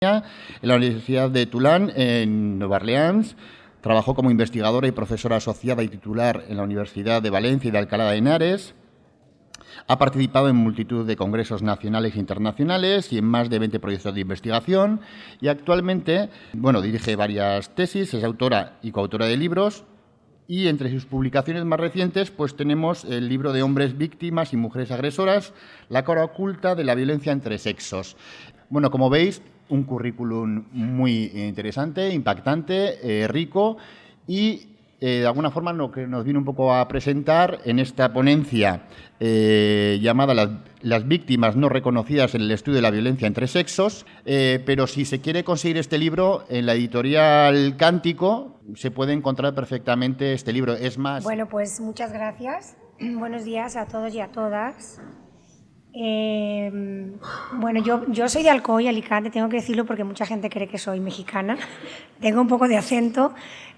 en la Universidad de Tulane, en Nueva Orleans. Trabajó como investigadora y profesora asociada y titular en la Universidad de Valencia y de Alcalá de Henares. Ha participado en multitud de congresos nacionales e internacionales y en más de 20 proyectos de investigación. Y actualmente, dirige varias tesis, es autora y coautora de libros. Y entre sus publicaciones más recientes, pues tenemos el libro de Hombres víctimas y mujeres agresoras, la cara oculta de la violencia entre sexos. Bueno, como veis, un currículum muy interesante, impactante, rico y de alguna forma lo que nos viene un poco a presentar en esta ponencia llamada las víctimas no reconocidas en el estudio de la violencia entre sexos, pero si se quiere conseguir este libro, en la editorial Cántico se puede encontrar perfectamente este libro. Es más... Bueno, pues muchas gracias. Buenos días a todos y a todas. Yo soy de Alcoy, Alicante, tengo que decirlo porque mucha gente cree que soy mexicana. Tengo un poco de acento,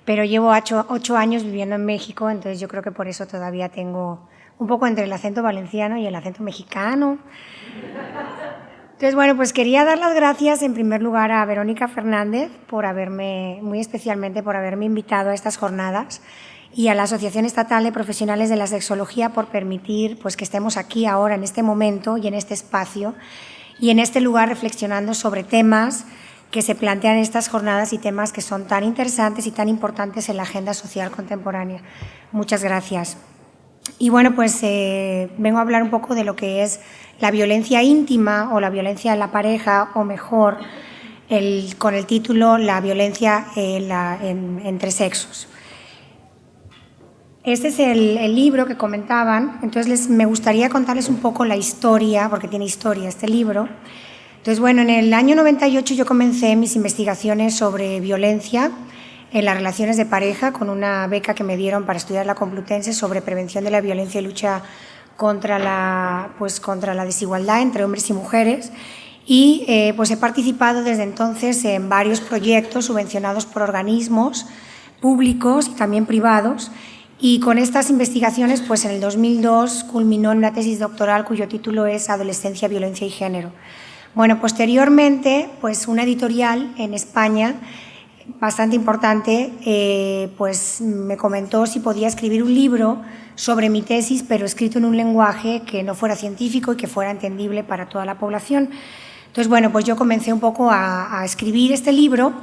pero llevo 8 años viviendo en México, entonces yo creo que por eso todavía tengo un poco entre el acento valenciano y el acento mexicano. Entonces, pues quería dar las gracias en primer lugar a Verónica Fernández muy especialmente por haberme invitado a estas jornadas, y a la Asociación Estatal de Profesionales de la Sexología por permitir que estemos aquí ahora, en este momento y en este espacio y en este lugar reflexionando sobre temas que se plantean en estas jornadas y temas que son tan interesantes y tan importantes en la agenda social contemporánea. Muchas gracias. Y vengo a hablar un poco de lo que es la violencia íntima o la violencia en la pareja, o mejor, con el título La violencia entre sexos. Este es el libro que comentaban, entonces me gustaría contarles un poco la historia, porque tiene historia este libro. Entonces, en el año 98 yo comencé mis investigaciones sobre violencia en las relaciones de pareja con una beca que me dieron para estudiar la Complutense sobre prevención de la violencia y lucha contra la desigualdad entre hombres y mujeres. Y he participado desde entonces en varios proyectos subvencionados por organismos públicos y también privados. Y con estas investigaciones, en el 2002 culminó en una tesis doctoral cuyo título es Adolescencia, Violencia y Género. Posteriormente, una editorial en España bastante importante, me comentó si podía escribir un libro sobre mi tesis, pero escrito en un lenguaje que no fuera científico y que fuera entendible para toda la población. Entonces, yo comencé un poco a escribir este libro.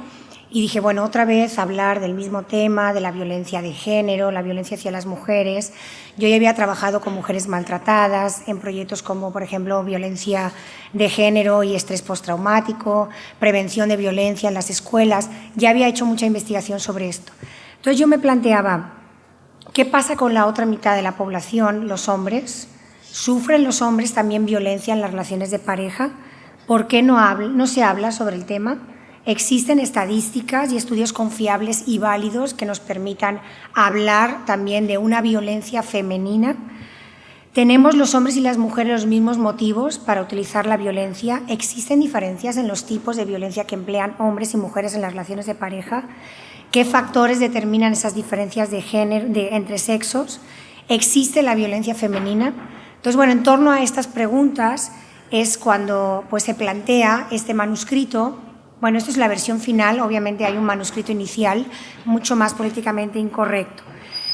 Y dije, otra vez hablar del mismo tema, de la violencia de género, la violencia hacia las mujeres. Yo ya había trabajado con mujeres maltratadas en proyectos como, por ejemplo, violencia de género y estrés postraumático, prevención de violencia en las escuelas. Ya había hecho mucha investigación sobre esto. Entonces yo me planteaba, ¿qué pasa con la otra mitad de la población, los hombres? ¿Sufren los hombres también violencia en las relaciones de pareja? ¿Por qué no se habla sobre el tema? Existen estadísticas y estudios confiables y válidos que nos permitan hablar también de una violencia femenina. ¿Tenemos los hombres y las mujeres los mismos motivos para utilizar la violencia? ¿Existen diferencias en los tipos de violencia que emplean hombres y mujeres en las relaciones de pareja? ¿Qué factores determinan esas diferencias de género entre sexos? ¿Existe la violencia femenina? Entonces, en torno a estas preguntas es cuando se plantea este manuscrito. Esto es la versión final, obviamente hay un manuscrito inicial mucho más políticamente incorrecto.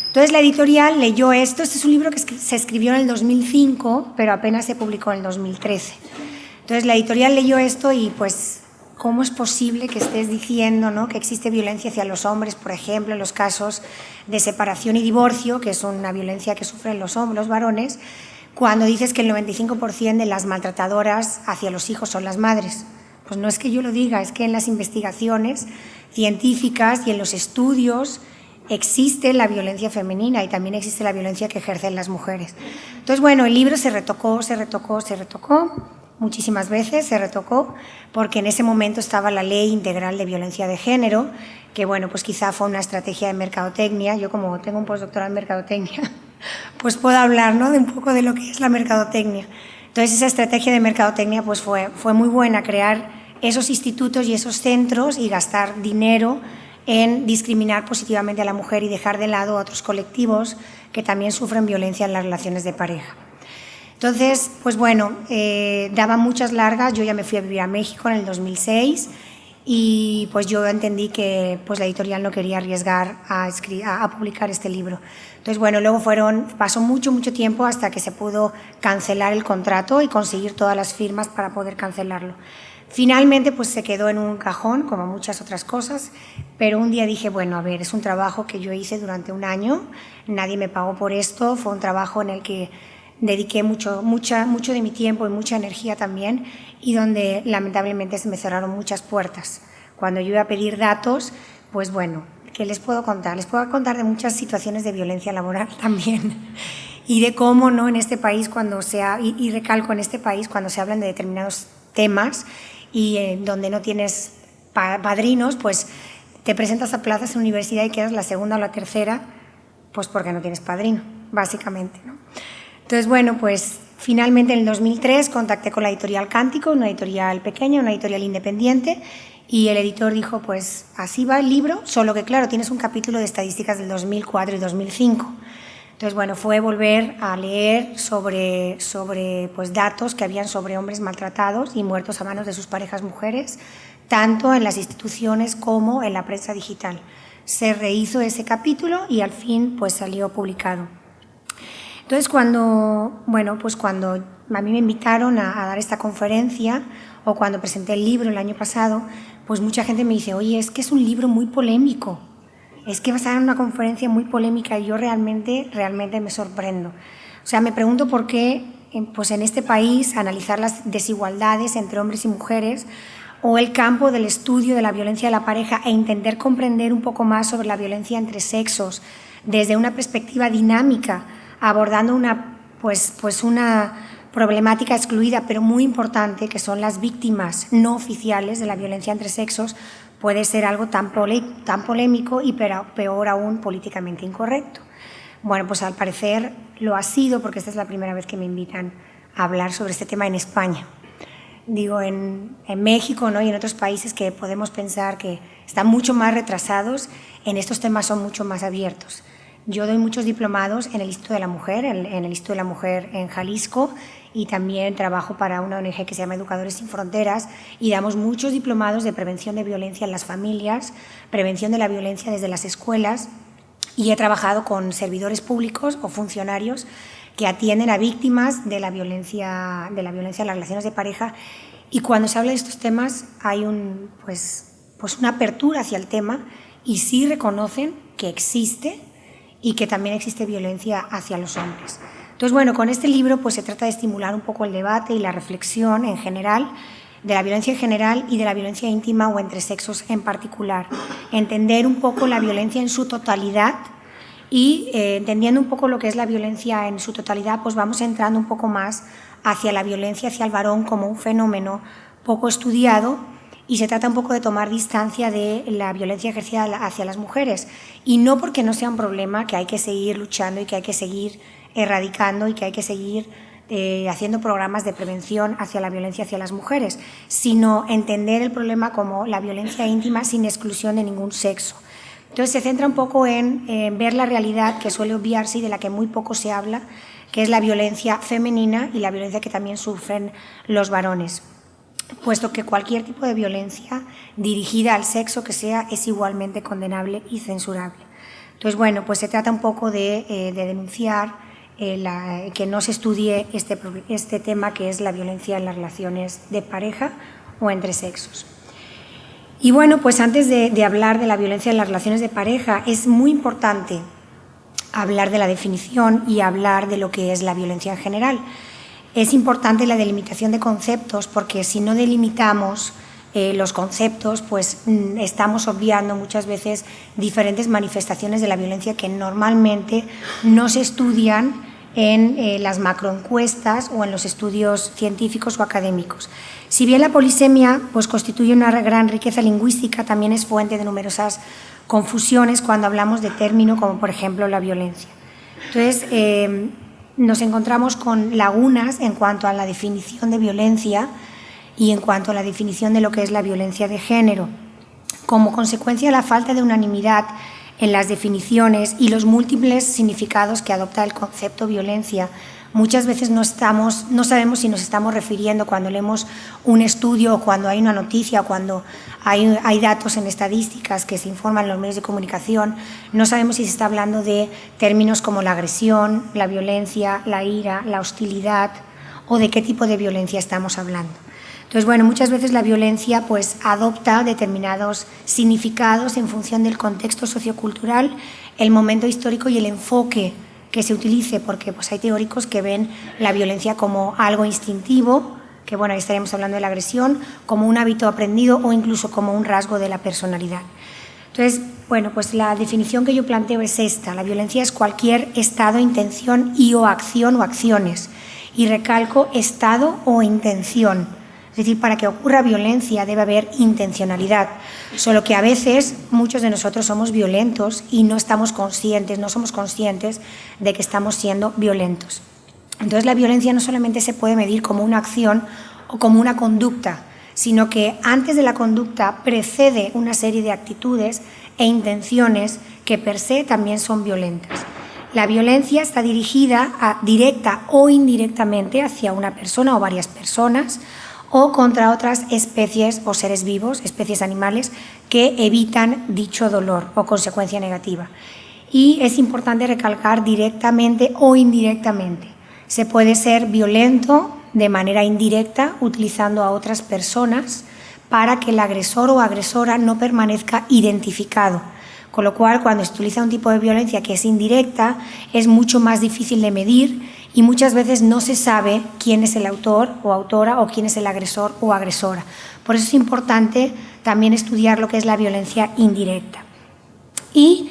Entonces la editorial leyó esto. Este es un libro que se escribió en el 2005, pero apenas se publicó en el 2013. Entonces la editorial leyó esto y ¿cómo es posible que estés diciendo, ¿no?, que existe violencia hacia los hombres, por ejemplo, en los casos de separación y divorcio, que es una violencia que sufren los varones, cuando dices que el 95% de las maltratadoras hacia los hijos son las madres? Pues no es que yo lo diga, es que en las investigaciones científicas y en los estudios existe la violencia femenina y también existe la violencia que ejercen las mujeres. Entonces, el libro se retocó muchísimas veces, porque en ese momento estaba la Ley Integral de Violencia de Género, que quizá fue una estrategia de mercadotecnia. Yo, como tengo un postdoctorado en mercadotecnia, puedo hablar, ¿no?, de un poco de lo que es la mercadotecnia. Entonces, esa estrategia de mercadotecnia fue muy buena, crear esos institutos y esos centros y gastar dinero en discriminar positivamente a la mujer y dejar de lado a otros colectivos que también sufren violencia en las relaciones de pareja. Entonces, daba muchas largas. Yo ya me fui a vivir a México en el 2006 y pues yo entendí que pues la editorial no quería arriesgar a publicar este libro. Entonces, bueno, luego pasó mucho tiempo hasta que se pudo cancelar el contrato y conseguir todas las firmas para poder cancelarlo. Finalmente, pues se quedó en un cajón, como muchas otras cosas, pero un día dije, bueno, a ver, es un trabajo que yo hice durante un año, nadie me pagó por esto, fue un trabajo en el que dediqué mucho de mi tiempo y mucha energía también, y donde lamentablemente se me cerraron muchas puertas. Cuando yo iba a pedir datos, pues bueno, ¿qué les puedo contar? Les puedo contar de muchas situaciones de violencia laboral también, y de cómo no en este país, y recalco en este país, cuando se hablan de determinados temas y donde no tienes padrinos, pues te presentas a plazas en universidad y quedas la segunda o la tercera, pues porque no tienes padrino, básicamente, ¿no? Entonces, bueno, pues finalmente en el 2003 contacté con la editorial Cántico, una editorial pequeña, una editorial independiente, y el editor dijo, pues así va el libro, solo que claro, tienes un capítulo de estadísticas del 2004 y 2005. Entonces, bueno, fue volver a leer sobre pues, datos que habían sobre hombres maltratados y muertos a manos de sus parejas mujeres, tanto en las instituciones como en la prensa digital. Se rehizo ese capítulo y al fin pues, salió publicado. Entonces, cuando a mí me invitaron a dar esta conferencia o cuando presenté el libro el año pasado, pues mucha gente me dice, oye, es que es un libro muy polémico. Es que vas a dar una conferencia muy polémica y yo realmente me sorprendo. O sea, me pregunto por qué pues en este país analizar las desigualdades entre hombres y mujeres o el campo del estudio de la violencia de la pareja e intentar comprender un poco más sobre la violencia entre sexos desde una perspectiva dinámica, abordando una problemática excluida pero muy importante que son las víctimas no oficiales de la violencia entre sexos, puede ser algo tan polémico y peor aún políticamente incorrecto. Bueno, pues al parecer lo ha sido porque esta es la primera vez que me invitan a hablar sobre este tema en España. Digo, en México, ¿no? Y en otros países que podemos pensar que están mucho más retrasados, en estos temas son mucho más abiertos. Yo doy muchos diplomados en el Instituto de la Mujer, en el Instituto de la Mujer en Jalisco, y también trabajo para una ONG que se llama Educadores Sin Fronteras y damos muchos diplomados de prevención de violencia en las familias, prevención de la violencia desde las escuelas, y he trabajado con servidores públicos o funcionarios que atienden a víctimas de la violencia en las relaciones de pareja, y cuando se habla de estos temas hay una apertura hacia el tema y sí reconocen que existe y que también existe violencia hacia los hombres. Entonces, bueno, con este libro pues se trata de estimular un poco el debate y la reflexión en general, de la violencia en general y de la violencia íntima o entre sexos en particular. Entender un poco la violencia en su totalidad y entendiendo un poco lo que es la violencia en su totalidad, pues vamos entrando un poco más hacia la violencia hacia el varón como un fenómeno poco estudiado, y se trata un poco de tomar distancia de la violencia ejercida hacia las mujeres, y no porque no sea un problema que hay que seguir luchando y que hay que seguir erradicando y que hay que seguir haciendo programas de prevención hacia la violencia hacia las mujeres, sino entender el problema como la violencia íntima sin exclusión de ningún sexo. Entonces se centra un poco en ver la realidad que suele obviarse y de la que muy poco se habla, que es la violencia femenina y la violencia que también sufren los varones, puesto que cualquier tipo de violencia dirigida al sexo que sea es igualmente condenable y censurable. Entonces, bueno, pues se trata un poco de denunciar que no se estudie este tema que es la violencia en las relaciones de pareja o entre sexos. Y bueno, pues antes de hablar de la violencia en las relaciones de pareja, es muy importante hablar de la definición y hablar de lo que es la violencia en general. Es importante la delimitación de conceptos porque si no delimitamos los conceptos, pues estamos obviando muchas veces diferentes manifestaciones de la violencia que normalmente no se estudian en las macroencuestas o en los estudios científicos o académicos. Si bien la polisemia pues, constituye una gran riqueza lingüística, también es fuente de numerosas confusiones cuando hablamos de términos como, por ejemplo, la violencia. Entonces, nos encontramos con lagunas en cuanto a la definición de violencia y en cuanto a la definición de lo que es la violencia de género. Como consecuencia de la falta de unanimidad en las definiciones y los múltiples significados que adopta el concepto violencia muchas veces no sabemos si nos estamos refiriendo cuando leemos un estudio o cuando hay una noticia o cuando hay datos en estadísticas que se informan en los medios de comunicación, no sabemos si se está hablando de términos como la agresión, la violencia, la ira, la hostilidad o de qué tipo de violencia estamos hablando. Entonces, bueno, muchas veces la violencia pues adopta determinados significados en función del contexto sociocultural, el momento histórico y el enfoque que se utilice, porque pues hay teóricos que ven la violencia como algo instintivo, que bueno, ahí estaremos hablando de la agresión, como un hábito aprendido o incluso como un rasgo de la personalidad. Entonces, bueno, pues la definición que yo planteo es esta: la violencia es cualquier estado, intención y o acción o acciones, y recalco estado o intención. Es decir, para que ocurra violencia debe haber intencionalidad, solo que a veces muchos de nosotros somos violentos y no somos conscientes de que estamos siendo violentos. Entonces la violencia no solamente se puede medir como una acción o como una conducta, sino que antes de la conducta precede una serie de actitudes e intenciones que per se también son violentas. La violencia está dirigida directa o indirectamente hacia una persona o varias personas, o contra otras especies o seres vivos, especies animales, que evitan dicho dolor o consecuencia negativa. Y es importante recalcar directamente o indirectamente. Se puede ser violento de manera indirecta utilizando a otras personas para que el agresor o agresora no permanezca identificado. Con lo cual, cuando se utiliza un tipo de violencia que es indirecta, es mucho más difícil de medir y muchas veces no se sabe quién es el autor o autora o quién es el agresor o agresora. Por eso es importante también estudiar lo que es la violencia indirecta. Y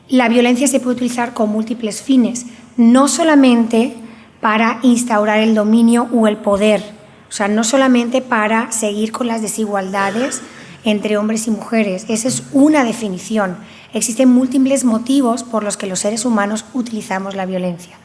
la violencia se puede utilizar con múltiples fines, no solamente para instaurar el dominio o el poder, o sea, no solamente para seguir con las desigualdades entre hombres y mujeres. Esa es una definición. Existen múltiples motivos por los que los seres humanos utilizamos la violencia.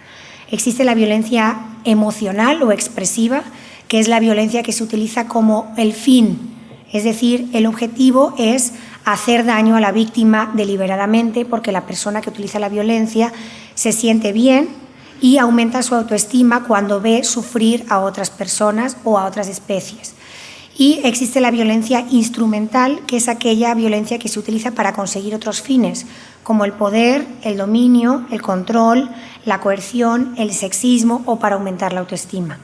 Existe la violencia emocional o expresiva, que es la violencia que se utiliza como el fin, es decir, el objetivo es hacer daño a la víctima deliberadamente porque la persona que utiliza la violencia se siente bien y aumenta su autoestima cuando ve sufrir a otras personas o a otras especies. Y existe la violencia instrumental, que es aquella violencia que se utiliza para conseguir otros fines, como el poder, el dominio, el control, la coerción, el sexismo o para aumentar la autoestima.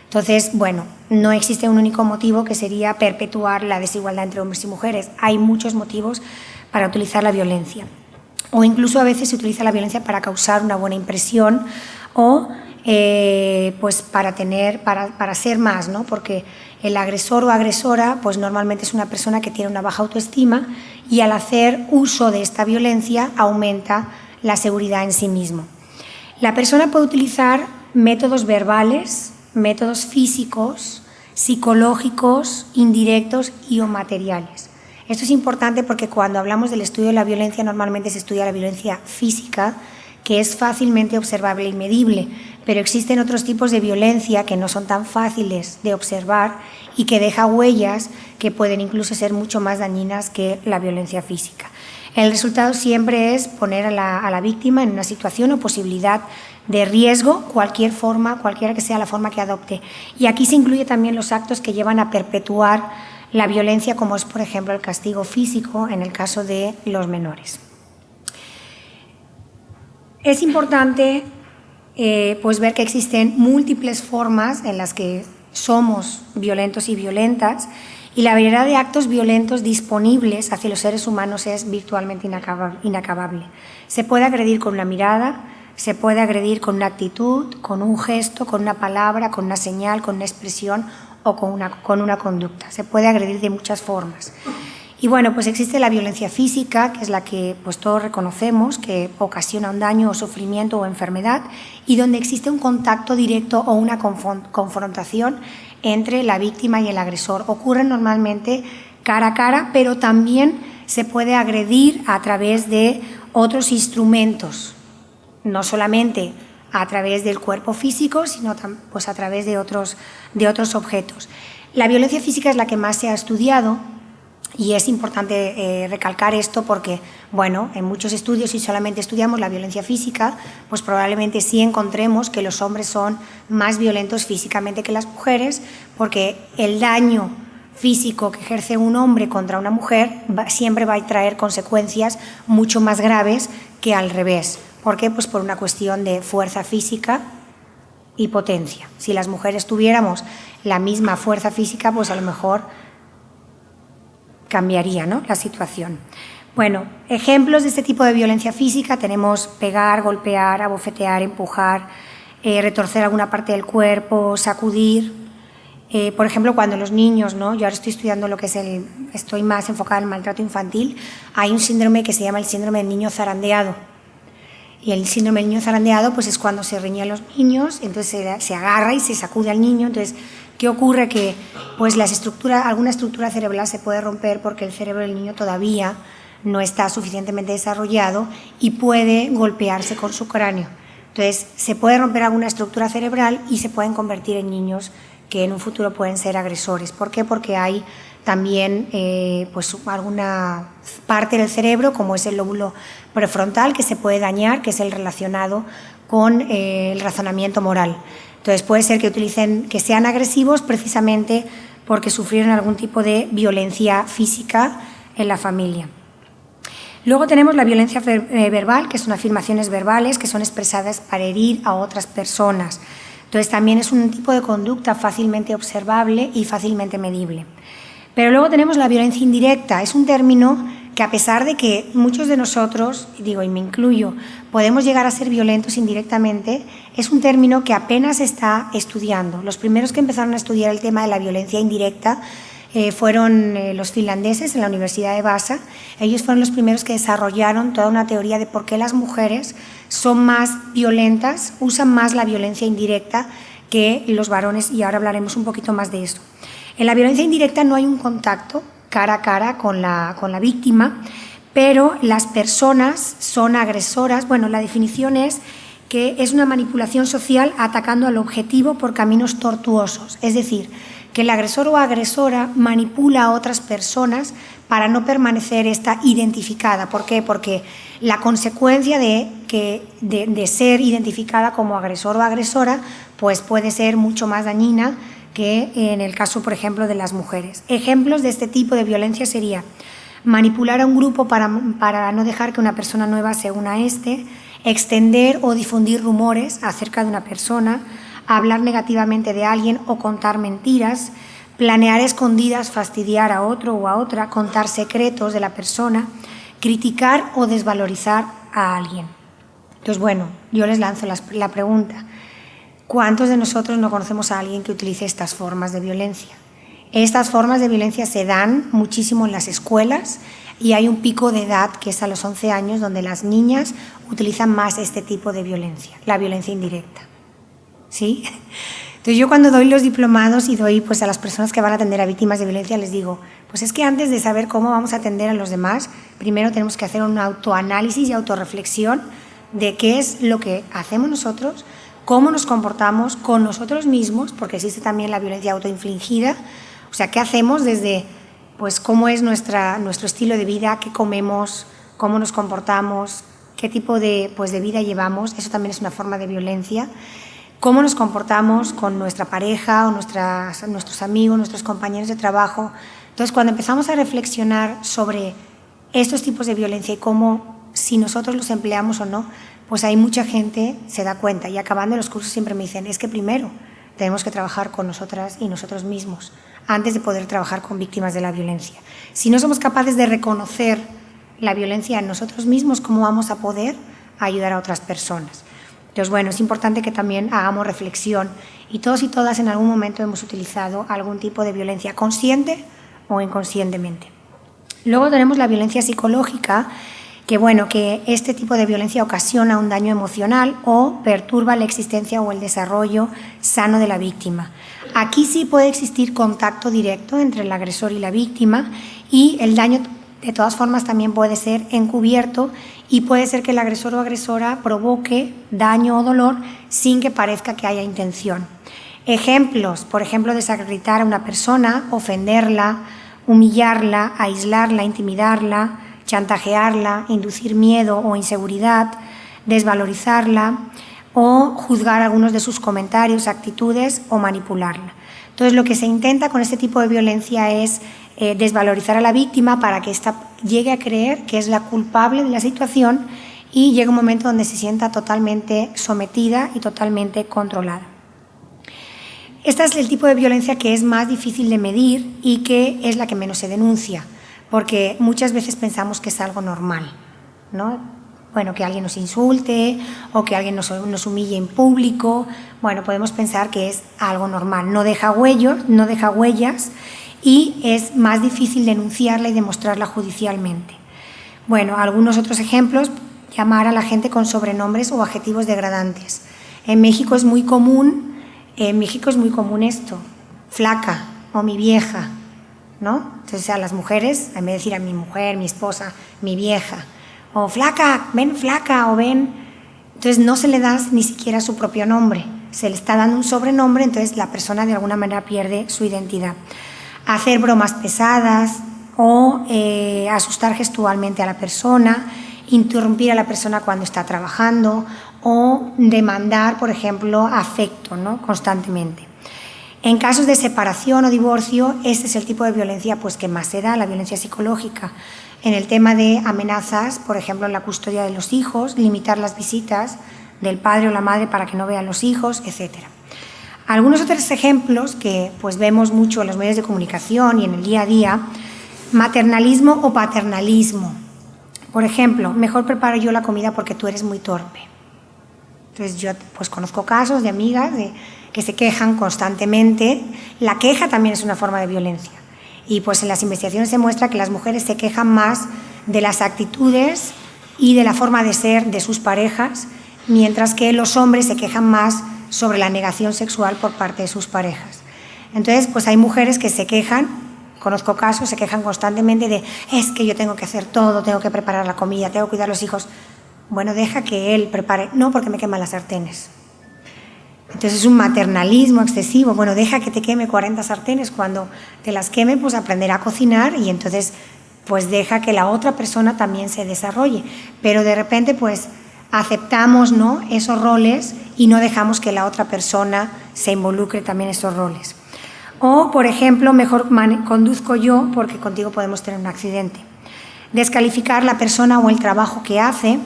Entonces, bueno, no existe un único motivo que sería perpetuar la desigualdad entre hombres y mujeres. Hay muchos motivos para utilizar la violencia. O incluso a veces se utiliza la violencia para causar una buena impresión o pues para ser más, ¿no? Porque el agresor o agresora pues normalmente es una persona que tiene una baja autoestima y al hacer uso de esta violencia aumenta la seguridad en sí mismo. La persona puede utilizar métodos verbales, métodos físicos, psicológicos, indirectos y o materiales. Esto es importante porque cuando hablamos del estudio de la violencia normalmente se estudia la violencia física, que es fácilmente observable y medible, pero existen otros tipos de violencia que no son tan fáciles de observar y que deja huellas que pueden incluso ser mucho más dañinas que la violencia física. El resultado siempre es poner a la víctima en una situación o posibilidad de riesgo, cualquiera que sea la forma que adopte. Y aquí se incluye también los actos que llevan a perpetuar la violencia, como es, por ejemplo, el castigo físico en el caso de los menores. Es importante pues ver que existen múltiples formas en las que somos violentos y violentas y la variedad de actos violentos disponibles hacia los seres humanos es virtualmente inacabable. Se puede agredir con una mirada, se puede agredir con una actitud, con un gesto, con una palabra, con una señal, con una expresión o con una conducta. Se puede agredir de muchas formas. Y bueno, pues existe la violencia física, que es la que pues todos reconocemos, que ocasiona un daño o sufrimiento o enfermedad, y donde existe un contacto directo o una confrontación entre la víctima y el agresor. Ocurre normalmente cara a cara, pero también se puede agredir a través de otros instrumentos, no solamente a través del cuerpo físico, sino pues a través de otros objetos. La violencia física es la que más se ha estudiado Y es importante recalcar esto porque, bueno, en muchos estudios, si solamente estudiamos la violencia física, pues probablemente sí encontremos que los hombres son más violentos físicamente que las mujeres, porque el daño físico que ejerce un hombre contra una mujer siempre va a traer consecuencias mucho más graves que al revés. ¿Por qué? Pues por una cuestión de fuerza física y potencia. Si las mujeres tuviéramos la misma fuerza física, pues a lo mejor cambiaría, ¿no?, la situación. Bueno, ejemplos de este tipo de violencia física tenemos pegar, golpear, abofetear, empujar, retorcer alguna parte del cuerpo, sacudir. Por ejemplo, cuando los niños, ¿no?, yo ahora estoy estudiando lo que es estoy más enfocada en el maltrato infantil, hay un síndrome que se llama el síndrome del niño zarandeado. Y el síndrome del niño zarandeado pues es cuando se riñen los niños, entonces se agarra y se sacude al niño. Entonces, ¿qué ocurre? Que pues alguna estructura cerebral se puede romper porque el cerebro del niño todavía no está suficientemente desarrollado y puede golpearse con su cráneo. Entonces, se puede romper alguna estructura cerebral y se pueden convertir en niños que en un futuro pueden ser agresores. ¿Por qué? Porque hay también pues alguna parte del cerebro, como es el lóbulo prefrontal, que se puede dañar, que es el relacionado con el razonamiento moral. Entonces puede ser que sean agresivos precisamente porque sufrieron algún tipo de violencia física en la familia. Luego tenemos la violencia verbal, que son afirmaciones verbales que son expresadas para herir a otras personas. Entonces también es un tipo de conducta fácilmente observable y fácilmente medible. Pero luego tenemos la violencia indirecta. Es un término que, a pesar de que muchos de nosotros, y me incluyo, podemos llegar a ser violentos indirectamente, es un término que apenas se está estudiando. Los primeros que empezaron a estudiar el tema de la violencia indirecta fueron los finlandeses en la Universidad de Vaasa. Ellos fueron los primeros que desarrollaron toda una teoría de por qué las mujeres son más violentas, usan más la violencia indirecta que los varones, y ahora hablaremos un poquito más de eso. En la violencia indirecta no hay un contacto cara a cara con la víctima, pero las personas son agresoras. Bueno, la definición es que es una manipulación social atacando al objetivo por caminos tortuosos, es decir, que el agresor o agresora manipula a otras personas para no permanecer identificada. ¿Por qué? Porque la consecuencia de ser identificada como agresor o agresora pues puede ser mucho más dañina que en el caso, por ejemplo, de las mujeres. Ejemplos de este tipo de violencia sería manipular a un grupo para no dejar que una persona nueva se una a extender o difundir rumores acerca de una persona, hablar negativamente de alguien o contar mentiras, planear escondidas fastidiar a otro o a otra, contar secretos de la persona, criticar o desvalorizar a alguien. Entonces, bueno, yo les lanzo la pregunta: ¿cuántos de nosotros no conocemos a alguien que utilice estas formas de violencia? Estas formas de violencia se dan muchísimo en las escuelas y hay un pico de edad que es a los 11 años donde las niñas utilizan más este tipo de violencia, la violencia indirecta. ¿Sí? Entonces yo cuando doy los diplomados y doy pues a las personas que van a atender a víctimas de violencia les digo, pues es que antes de saber cómo vamos a atender a los demás, primero tenemos que hacer un autoanálisis y autorreflexión de qué es lo que hacemos nosotros, cómo nos comportamos con nosotros mismos, porque existe también la violencia autoinfligida, o sea, qué hacemos desde pues cómo es nuestro estilo de vida, qué comemos, cómo nos comportamos, qué tipo de vida llevamos, eso también es una forma de violencia. Cómo nos comportamos con nuestra pareja o nuestros amigos, nuestros compañeros de trabajo. Entonces, cuando empezamos a reflexionar sobre estos tipos de violencia y cómo, si nosotros los empleamos o no, pues hay mucha gente se da cuenta. Y acabando los cursos siempre me dicen, es que primero tenemos que trabajar con nosotras y nosotros mismos antes de poder trabajar con víctimas de la violencia. Si no somos capaces de reconocer la violencia en nosotros mismos, ¿cómo vamos a poder ayudar a otras personas? Entonces, bueno, es importante que también hagamos reflexión y todos y todas en algún momento hemos utilizado algún tipo de violencia consciente o inconscientemente. Luego tenemos la violencia psicológica, que este tipo de violencia ocasiona un daño emocional o perturba la existencia o el desarrollo sano de la víctima. Aquí sí puede existir contacto directo entre el agresor y la víctima y el daño de todas formas también puede ser encubierto y puede ser que el agresor o agresora provoque daño o dolor sin que parezca que haya intención. Ejemplos, por ejemplo, desacreditar a una persona, ofenderla, humillarla, aislarla, intimidarla, chantajearla, inducir miedo o inseguridad, desvalorizarla o juzgar algunos de sus comentarios, actitudes o manipularla. Entonces, lo que se intenta con este tipo de violencia es desvalorizar a la víctima para que ésta llegue a creer que es la culpable de la situación y llegue un momento donde se sienta totalmente sometida y totalmente controlada. Este es el tipo de violencia que es más difícil de medir y que es la que menos se denuncia, porque muchas veces pensamos que es algo normal, ¿no? Bueno, que alguien nos insulte o que alguien nos humille en público, bueno, podemos pensar que es algo normal, no deja huellas y es más difícil denunciarla y demostrarla judicialmente. Bueno, algunos otros ejemplos: llamar a la gente con sobrenombres o adjetivos degradantes. En México es muy común esto: flaca o mi vieja, ¿no? Entonces, a las mujeres, en vez de decir a mi mujer, mi esposa, mi vieja, o flaca, ven flaca, o ven. Entonces, no se le da ni siquiera su propio nombre, se le está dando un sobrenombre, entonces la persona de alguna manera pierde su identidad. Hacer bromas pesadas o asustar gestualmente a la persona, interrumpir a la persona cuando está trabajando o demandar, por ejemplo, afecto, ¿no?, constantemente. En casos de separación o divorcio, este es el tipo de violencia pues, que más se da, la violencia psicológica. En el tema de amenazas, por ejemplo, en la custodia de los hijos, limitar las visitas del padre o la madre para que no vean los hijos, etc. Algunos otros ejemplos que pues, vemos mucho en los medios de comunicación y en el día a día: maternalismo o paternalismo. Por ejemplo, mejor preparo yo la comida porque tú eres muy torpe. Entonces yo pues, conozco casos de amigas que se quejan constantemente. La queja también es una forma de violencia. Y pues en las investigaciones se muestra que las mujeres se quejan más de las actitudes y de la forma de ser de sus parejas, mientras que los hombres se quejan más sobre la negación sexual por parte de sus parejas. Entonces, pues hay mujeres que se quejan, conozco casos, se quejan constantemente de: es que yo tengo que hacer todo, tengo que preparar la comida, tengo que cuidar a los hijos. Bueno, deja que él prepare. No, porque me queman las sartenes. Entonces es un maternalismo excesivo. Bueno, deja que te queme 40 sartenes. Cuando te las queme, pues aprenderá a cocinar y entonces pues deja que la otra persona también se desarrolle. Pero de repente pues aceptamos, ¿no?, esos roles y no dejamos que la otra persona se involucre también en esos roles. O, por ejemplo, mejor conduzco yo porque contigo podemos tener un accidente. Descalificar la persona o el trabajo que hace: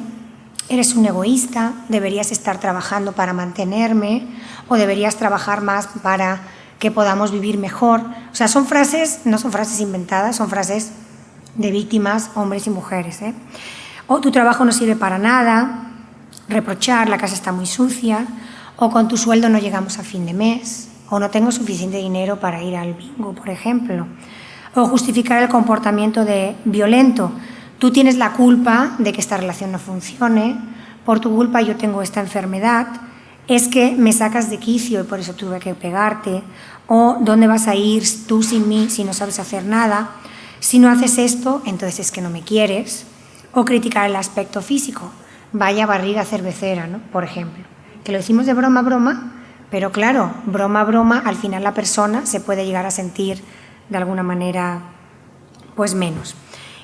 eres un egoísta, deberías estar trabajando para mantenerme, o deberías trabajar más para que podamos vivir mejor. O sea, son frases, no son frases inventadas, son frases de víctimas, hombres y mujeres, ¿eh? O tu trabajo no sirve para nada, reprochar: la casa está muy sucia, o con tu sueldo no llegamos a fin de mes, o no tengo suficiente dinero para ir al bingo, por ejemplo. O justificar el comportamiento de violento: tú tienes la culpa de que esta relación no funcione, por tu culpa yo tengo esta enfermedad, es que me sacas de quicio y por eso tuve que pegarte, o ¿dónde vas a ir tú sin mí si no sabes hacer nada? Si no haces esto, entonces es que no me quieres. O criticar el aspecto físico: vaya barriga cervecera, ¿no?, por ejemplo. Que lo decimos de broma a broma, pero claro, broma a broma, al final la persona se puede llegar a sentir de alguna manera pues menos.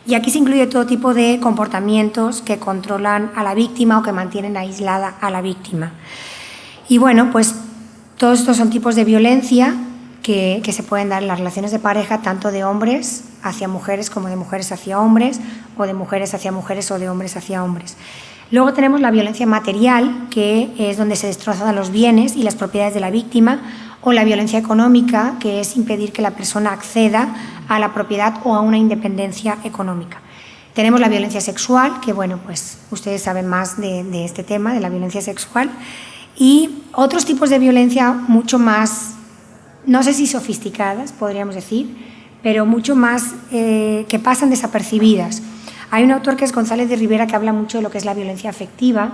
Y aquí se incluye todo tipo de comportamientos que controlan a la víctima o que mantienen aislada a la víctima. Y bueno, pues todos estos son tipos de violencia que se pueden dar en las relaciones de pareja, tanto de hombres hacia mujeres como de mujeres hacia hombres, o de mujeres hacia mujeres o de hombres hacia hombres. Luego tenemos la violencia material, que es donde se destrozan los bienes y las propiedades de la víctima, o la violencia económica, que es impedir que la persona acceda a la propiedad o a una independencia económica. Tenemos la violencia sexual, que bueno, pues ustedes saben más de este tema, de la violencia sexual, y otros tipos de violencia mucho más, no sé si sofisticadas, podríamos decir, pero mucho más que pasan desapercibidas. Hay un autor que es González de Rivera que habla mucho de lo que es la violencia afectiva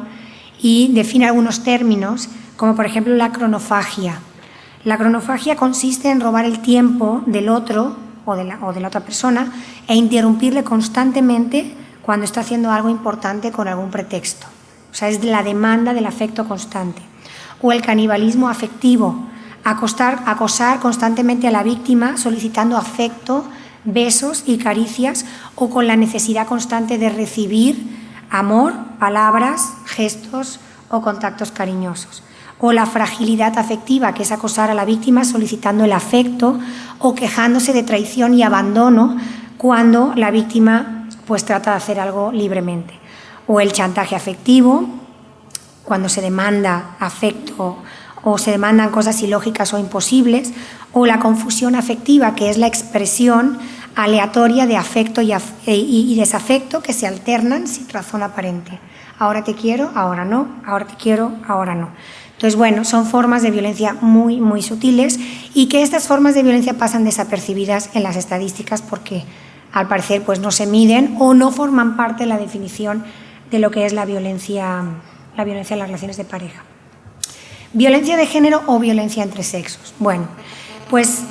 y define algunos términos, como por ejemplo la cronofagia. La cronofagia consiste en robar el tiempo del otro o de la otra persona e interrumpirle constantemente cuando está haciendo algo importante con algún pretexto. O sea, es la demanda del afecto constante. O el canibalismo afectivo: acosar constantemente a la víctima solicitando afecto besos y caricias o con la necesidad constante de recibir amor, palabras, gestos o contactos cariñosos. O la fragilidad afectiva, que es acosar a la víctima solicitando el afecto o quejándose de traición y abandono cuando la víctima pues trata de hacer algo libremente. O el chantaje afectivo, cuando se demanda afecto o se demandan cosas ilógicas o imposibles, o la confusión afectiva, que es la expresión aleatoria de afecto y desafecto que se alternan sin razón aparente. Ahora te quiero, ahora no, ahora te quiero, ahora no. Entonces, bueno, son formas de violencia muy, muy sutiles y que estas formas de violencia pasan desapercibidas en las estadísticas porque, al parecer, pues no se miden o no forman parte de la definición de lo que es la violencia en las relaciones de pareja. ¿Violencia de género o violencia entre sexos? Bueno, pues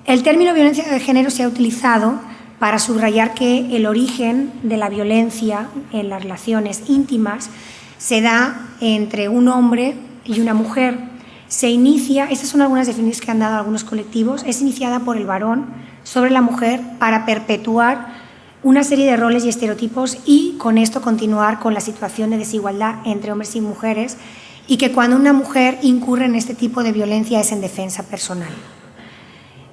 el término violencia de género se ha utilizado para subrayar que el origen de la violencia en las relaciones íntimas se da entre un hombre y una mujer. Se inicia, estas son algunas definiciones que han dado algunos colectivos, es iniciada por el varón sobre la mujer para perpetuar una serie de roles y estereotipos y con esto continuar con la situación de desigualdad entre hombres y mujeres y que cuando una mujer incurre en este tipo de violencia es en defensa personal.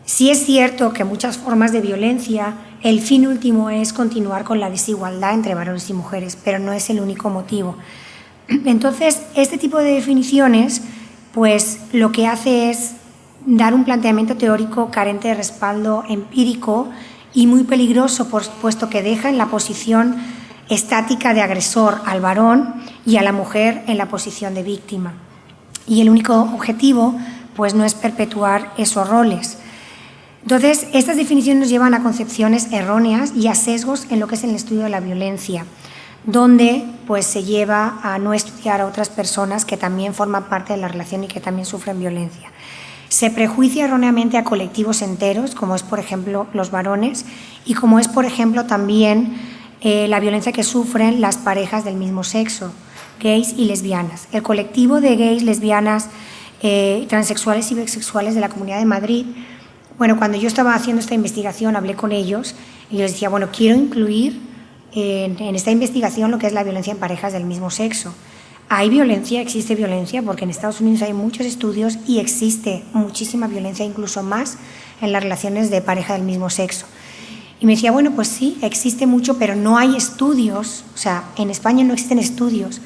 Sí es cierto que muchas formas de violencia, el fin último es continuar con la desigualdad entre varones y mujeres, pero no es el único motivo. Entonces, este tipo de definiciones, pues lo que hace es dar un planteamiento teórico carente de respaldo empírico y muy peligroso, puesto que deja en la posición estática de agresor al varón y a la mujer en la posición de víctima. Y el único objetivo, pues no es perpetuar esos roles. Entonces, estas definiciones nos llevan a concepciones erróneas y a sesgos en lo que es el estudio de la violencia, donde pues se lleva a no estudiar a otras personas que también forman parte de la relación y que también sufren violencia. Se prejuicia erróneamente a colectivos enteros, como es, por ejemplo, los varones, y como es, por ejemplo, también la violencia que sufren las parejas del mismo sexo, gays y lesbianas. El colectivo de gays, lesbianas, transexuales y bisexuales de la Comunidad de Madrid, bueno, cuando yo estaba haciendo esta investigación hablé con ellos y les decía, bueno, quiero incluir en esta investigación lo que es la violencia en parejas del mismo sexo. ¿Hay violencia? ¿Existe violencia? Porque en Estados Unidos hay muchos estudios y existe muchísima violencia, incluso más en las relaciones de pareja del mismo sexo. Y me decía, bueno, pues sí, existe mucho, pero no hay estudios, o sea, en España no existen estudios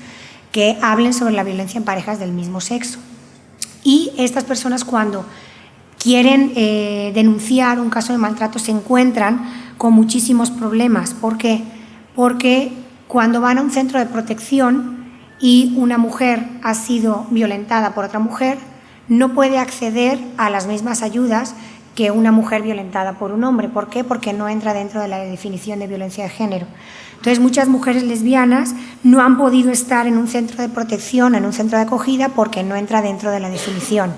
que hablen sobre la violencia en parejas del mismo sexo. Y estas personas cuando quieren denunciar un caso de maltrato se encuentran con muchísimos problemas. ¿Por qué? Porque cuando van a un centro de protección y una mujer ha sido violentada por otra mujer, no puede acceder a las mismas ayudas que una mujer violentada por un hombre. ¿Por qué? Porque no entra dentro de la definición de violencia de género. Entonces, muchas mujeres lesbianas no han podido estar en un centro de protección, en un centro de acogida, porque no entra dentro de la definición,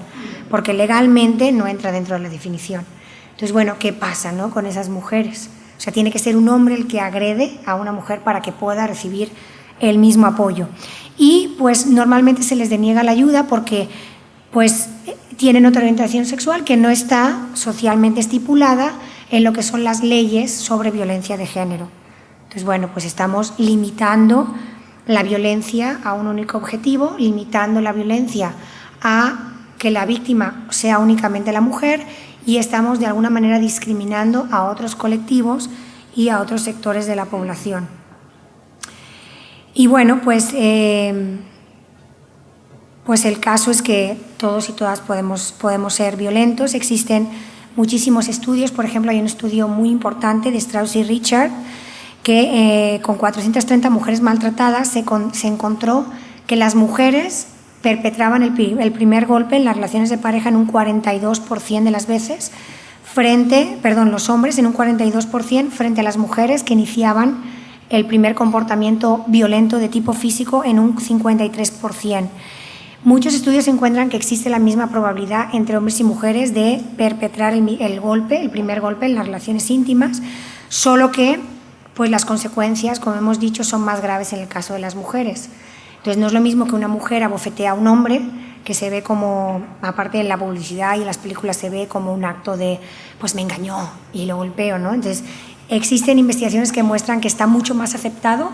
porque legalmente no entra dentro de la definición. Entonces, bueno, ¿qué pasa, no, con esas mujeres? O sea, tiene que ser un hombre el que agrede a una mujer para que pueda recibir el mismo apoyo. Y pues normalmente se les deniega la ayuda porque pues tienen otra orientación sexual que no está socialmente estipulada en lo que son las leyes sobre violencia de género. Entonces, bueno, pues estamos limitando la violencia a un único objetivo, limitando la violencia a que la víctima sea únicamente la mujer y estamos de alguna manera discriminando a otros colectivos y a otros sectores de la población. Y bueno, pues el caso es que todos y todas podemos ser violentos. Existen muchísimos estudios, por ejemplo, hay un estudio muy importante de Strauss y Richard que con 430 mujeres maltratadas se encontró que las mujeres perpetraban el primer golpe en las relaciones de pareja en un 42% de las veces, los hombres en un 42% frente a las mujeres que iniciaban el primer comportamiento violento de tipo físico en un 53%. Muchos estudios encuentran que existe la misma probabilidad entre hombres y mujeres de perpetrar el primer golpe en las relaciones íntimas, solo que pues las consecuencias, como hemos dicho, son más graves en el caso de las mujeres. Entonces no es lo mismo que una mujer abofetee a un hombre que se ve como, aparte de la publicidad y en las películas, se ve como un acto de, pues me engañó y lo golpeo, ¿no? Entonces, existen investigaciones que muestran que está mucho más aceptado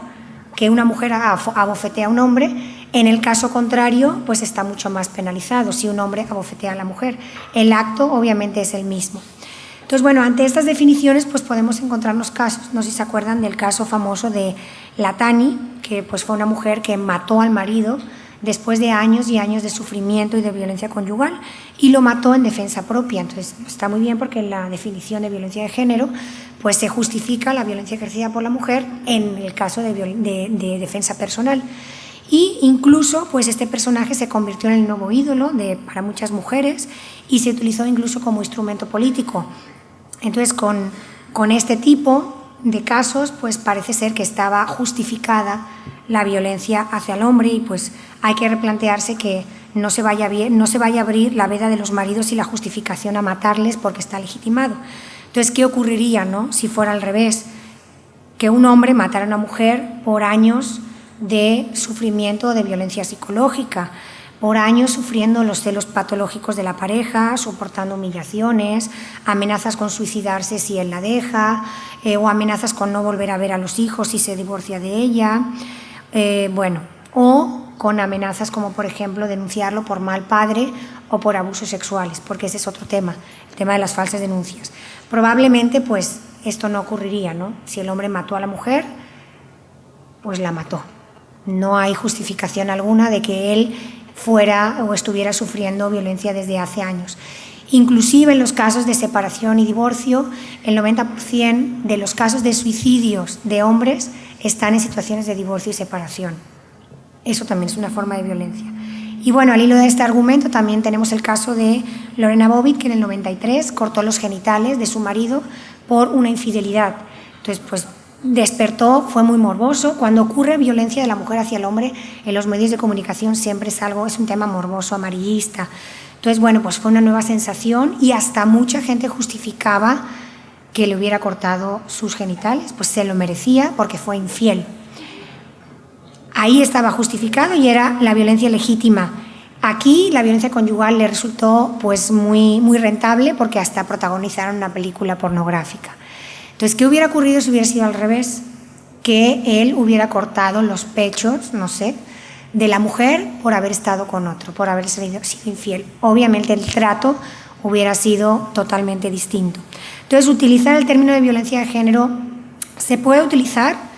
que una mujer abofetee a un hombre. En el caso contrario, pues está mucho más penalizado si un hombre abofetea a la mujer. El acto obviamente es el mismo. Entonces, bueno, ante estas definiciones pues podemos encontrarnos casos. No sé si se acuerdan del caso famoso de Latani, que pues fue una mujer que mató al marido después de años y años de sufrimiento y de violencia conyugal, y lo mató en defensa propia. Entonces está muy bien, porque en la definición de violencia de género pues se justifica la violencia ejercida por la mujer en el caso de defensa personal. Y incluso pues este personaje se convirtió en el nuevo ídolo para muchas mujeres y se utilizó incluso como instrumento político. Entonces con este tipo de casos pues parece ser que estaba justificada la violencia hacia el hombre, y pues hay que replantearse que no se vaya a abrir la veda de los maridos y la justificación a matarles porque está legitimado. Entonces, ¿qué ocurriría, no, si fuera al revés? Que un hombre matara a una mujer por años de sufrimiento, de violencia psicológica, por años sufriendo los celos patológicos de la pareja, soportando humillaciones, amenazas con suicidarse si él la deja, o amenazas con no volver a ver a los hijos si se divorcia de ella, o con amenazas como, por ejemplo, denunciarlo por mal padre o por abusos sexuales, porque ese es otro tema, el tema de las falsas denuncias. Probablemente pues esto no ocurriría, ¿no? Si el hombre mató a la mujer, pues la mató. No hay justificación alguna de que él fuera o estuviera sufriendo violencia desde hace años. Inclusive en los casos de separación y divorcio, el 90% de los casos de suicidios de hombres están en situaciones de divorcio y separación. Eso también es una forma de violencia. Y bueno, al hilo de este argumento también tenemos el caso de Lorena Bobbitt, que en el 93 cortó los genitales de su marido por una infidelidad. Entonces, pues despertó, fue muy morboso. Cuando ocurre violencia de la mujer hacia el hombre en los medios de comunicación siempre es un tema morboso, amarillista. Entonces, bueno, pues fue una nueva sensación, y hasta mucha gente justificaba que le hubiera cortado sus genitales, pues se lo merecía porque fue infiel. Ahí estaba justificado y era la violencia legítima. Aquí la violencia conyugal le resultó pues muy, muy rentable, porque hasta protagonizaron una película pornográfica. Entonces, ¿qué hubiera ocurrido si hubiera sido al revés? Que él hubiera cortado los pechos, no sé, de la mujer por haber estado con otro, por haber sido infiel. Obviamente el trato hubiera sido totalmente distinto. Entonces, utilizar el término de violencia de género se puede utilizar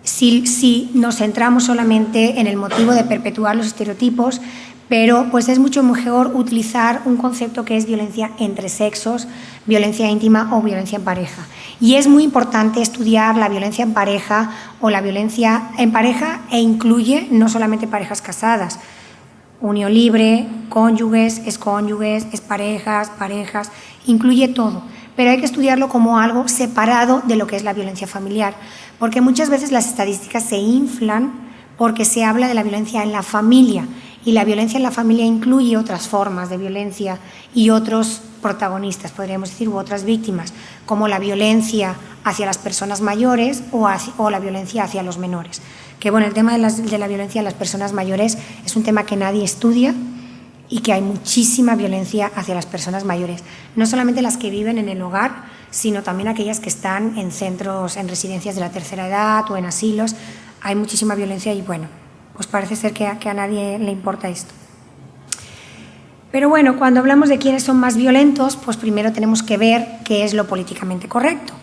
si nos centramos solamente en el motivo de perpetuar los estereotipos, pero pues es mucho mejor utilizar un concepto que es violencia entre sexos, violencia íntima o violencia en pareja. Y es muy importante estudiar la violencia en pareja o la violencia en pareja, e incluye no solamente parejas casadas, unión libre, cónyuges, exparejas, parejas, incluye todo. Pero hay que estudiarlo como algo separado de lo que es la violencia familiar, porque muchas veces las estadísticas se inflan porque se habla de la violencia en la familia, y la violencia en la familia incluye otras formas de violencia y otros protagonistas, podríamos decir, u otras víctimas, como la violencia hacia las personas mayores o la violencia hacia los menores. Que bueno, el tema de la violencia a las personas mayores es un tema que nadie estudia, y que hay muchísima violencia hacia las personas mayores, no solamente las que viven en el hogar, sino también aquellas que están en centros, en residencias de la tercera edad o en asilos. Hay muchísima violencia y bueno, pues parece ser que a nadie le importa esto. Pero bueno, cuando hablamos de quiénes son más violentos, pues primero tenemos que ver qué es lo políticamente correcto.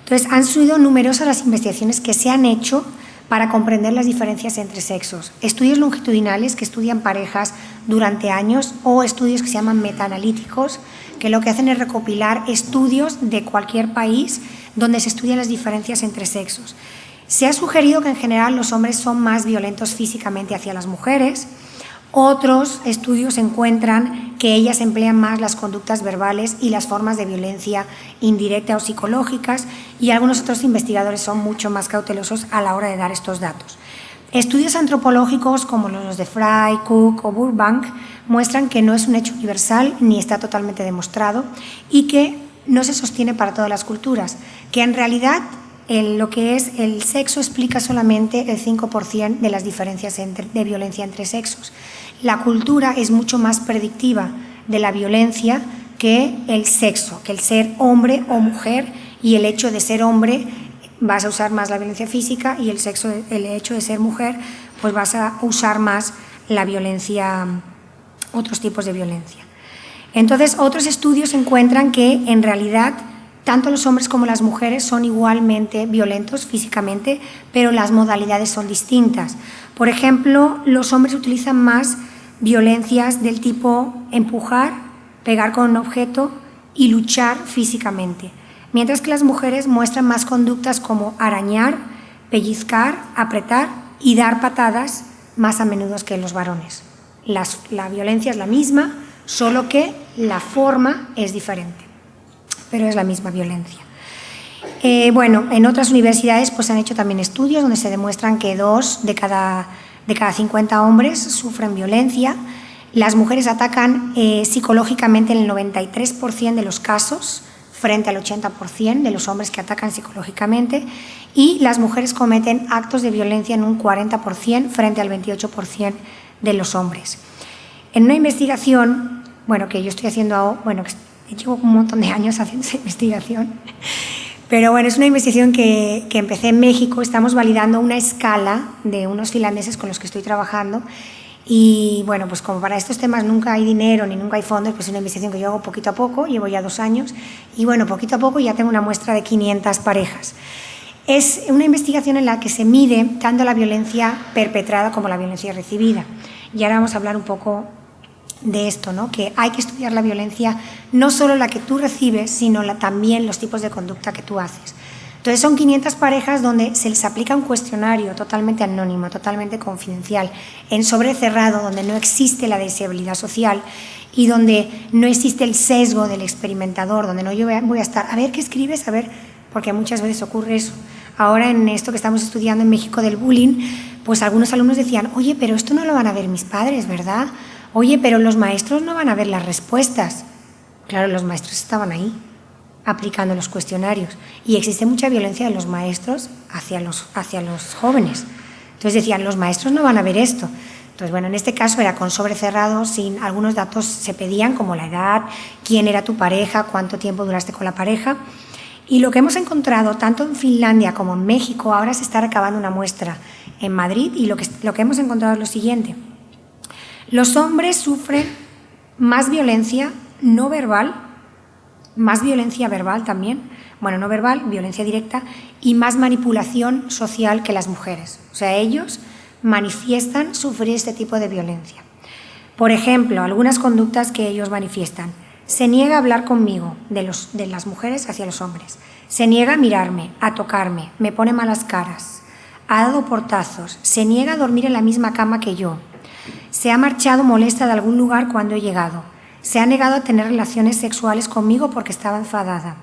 Entonces, han sido numerosas las investigaciones que se han hecho para comprender las diferencias entre sexos. Estudios longitudinales que estudian parejas durante años, o estudios que se llaman metaanalíticos, que lo que hacen es recopilar estudios de cualquier país donde se estudian las diferencias entre sexos. Se ha sugerido que en general los hombres son más violentos físicamente hacia las mujeres. Otros estudios encuentran que ellas emplean más las conductas verbales y las formas de violencia indirecta o psicológicas, y algunos otros investigadores son mucho más cautelosos a la hora de dar estos datos. Estudios antropológicos como los de Fry, Cook o Burbank muestran que no es un hecho universal ni está totalmente demostrado, y que no se sostiene para todas las culturas, que en realidad lo que es el sexo explica solamente el 5% de las diferencias de violencia entre sexos. La cultura es mucho más predictiva de la violencia que el sexo, que el ser hombre o mujer, y el hecho de ser hombre vas a usar más la violencia física, y el hecho de ser mujer pues vas a usar más la violencia, otros tipos de violencia. Entonces, otros estudios encuentran que en realidad tanto los hombres como las mujeres son igualmente violentos físicamente, pero las modalidades son distintas. Por ejemplo, los hombres utilizan más violencias del tipo empujar, pegar con un objeto y luchar físicamente, mientras que las mujeres muestran más conductas como arañar, pellizcar, apretar y dar patadas más a menudo que los varones. La violencia es la misma, solo que la forma es diferente, pero es la misma violencia. Bueno, en otras universidades pues han hecho también estudios donde se demuestran que 2 de cada 50 hombres sufren violencia. Las mujeres atacan psicológicamente en el 93% de los casos, frente al 80% de los hombres que atacan psicológicamente, y las mujeres cometen actos de violencia en un 40% frente al 28% de los hombres. En una investigación, bueno, que yo estoy haciendo, bueno, llevo un montón de años haciendo esa investigación, pero bueno, es una investigación que empecé en México. Estamos validando una escala de unos finlandeses con los que estoy trabajando, y bueno, pues como para estos temas nunca hay dinero ni nunca hay fondos, pues es una investigación que yo hago poquito a poco, llevo ya 2 años, y bueno, poquito a poco ya tengo una muestra de 500 parejas. Es una investigación en la que se mide tanto la violencia perpetrada como la violencia recibida. Y ahora vamos a hablar un poco de esto, ¿no? Que hay que estudiar la violencia, no solo la que tú recibes, sino también los tipos de conducta que tú haces. Entonces son 500 parejas donde se les aplica un cuestionario totalmente anónimo, totalmente confidencial, en sobre cerrado, donde no existe la deseabilidad social y donde no existe el sesgo del experimentador, donde no yo voy a estar, a ver qué escribes, a ver, porque muchas veces ocurre eso. Ahora en esto que estamos estudiando en México del bullying, pues algunos alumnos decían, oye, pero esto no lo van a ver mis padres, ¿verdad? Oye, pero los maestros no van a ver las respuestas. Claro, los maestros estaban ahí, aplicando los cuestionarios. Y existe mucha violencia de los maestros hacia los jóvenes. Entonces decían, los maestros no van a ver esto. Entonces, bueno, en este caso era con sobre cerrado, sin algunos datos se pedían, como la edad, quién era tu pareja, cuánto tiempo duraste con la pareja. Y lo que hemos encontrado, tanto en Finlandia como en México, ahora se está recabando una muestra en Madrid, y lo que hemos encontrado es lo siguiente. Los hombres sufren más violencia no verbal, más violencia verbal también, bueno, no verbal, violencia directa, y más manipulación social que las mujeres. O sea, ellos manifiestan sufrir este tipo de violencia. Por ejemplo, algunas conductas que ellos manifiestan. Se niega a hablar conmigo, de las mujeres hacia los hombres. Se niega a mirarme, a tocarme, me pone malas caras. Ha dado portazos, se niega a dormir en la misma cama que yo. Se ha marchado molesta de algún lugar cuando he llegado. Se ha negado a tener relaciones sexuales conmigo porque estaba enfadada.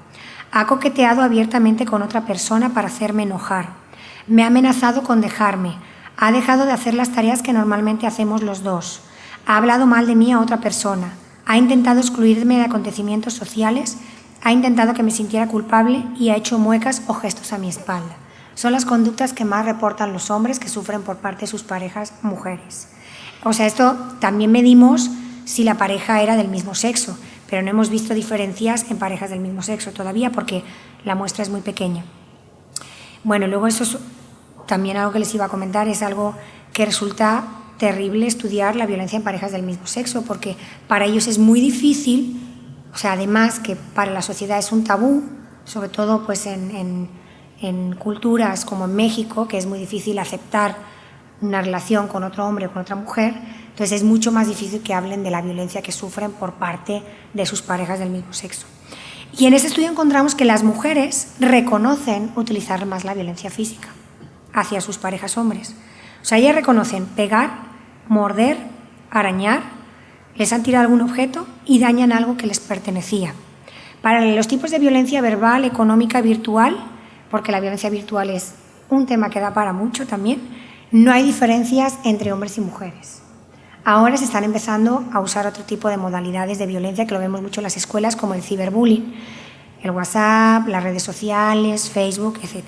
Ha coqueteado abiertamente con otra persona para hacerme enojar. Me ha amenazado con dejarme. Ha dejado de hacer las tareas que normalmente hacemos los dos. Ha hablado mal de mí a otra persona. Ha intentado excluirme de acontecimientos sociales. Ha intentado que me sintiera culpable y ha hecho muecas o gestos a mi espalda. Son las conductas que más reportan los hombres que sufren por parte de sus parejas mujeres. O sea, esto también medimos si la pareja era del mismo sexo, pero no hemos visto diferencias en parejas del mismo sexo todavía porque la muestra es muy pequeña. Bueno, luego eso es también algo que les iba a comentar, es algo que resulta terrible estudiar la violencia en parejas del mismo sexo, porque para ellos es muy difícil, o sea, además que para la sociedad es un tabú, sobre todo pues en culturas como en México, que es muy difícil aceptar una relación con otro hombre o con otra mujer, entonces es mucho más difícil que hablen de la violencia que sufren por parte de sus parejas del mismo sexo. Y en ese estudio encontramos que las mujeres reconocen utilizar más la violencia física hacia sus parejas hombres. O sea, ellas reconocen pegar, morder, arañar, les han tirado algún objeto y dañan algo que les pertenecía. Para los tipos de violencia verbal, económica, virtual, porque la violencia virtual es un tema que da para mucho también, no hay diferencias entre hombres y mujeres. Ahora se están empezando a usar otro tipo de modalidades de violencia que lo vemos mucho en las escuelas, como el ciberbullying, el WhatsApp, las redes sociales, Facebook, etc.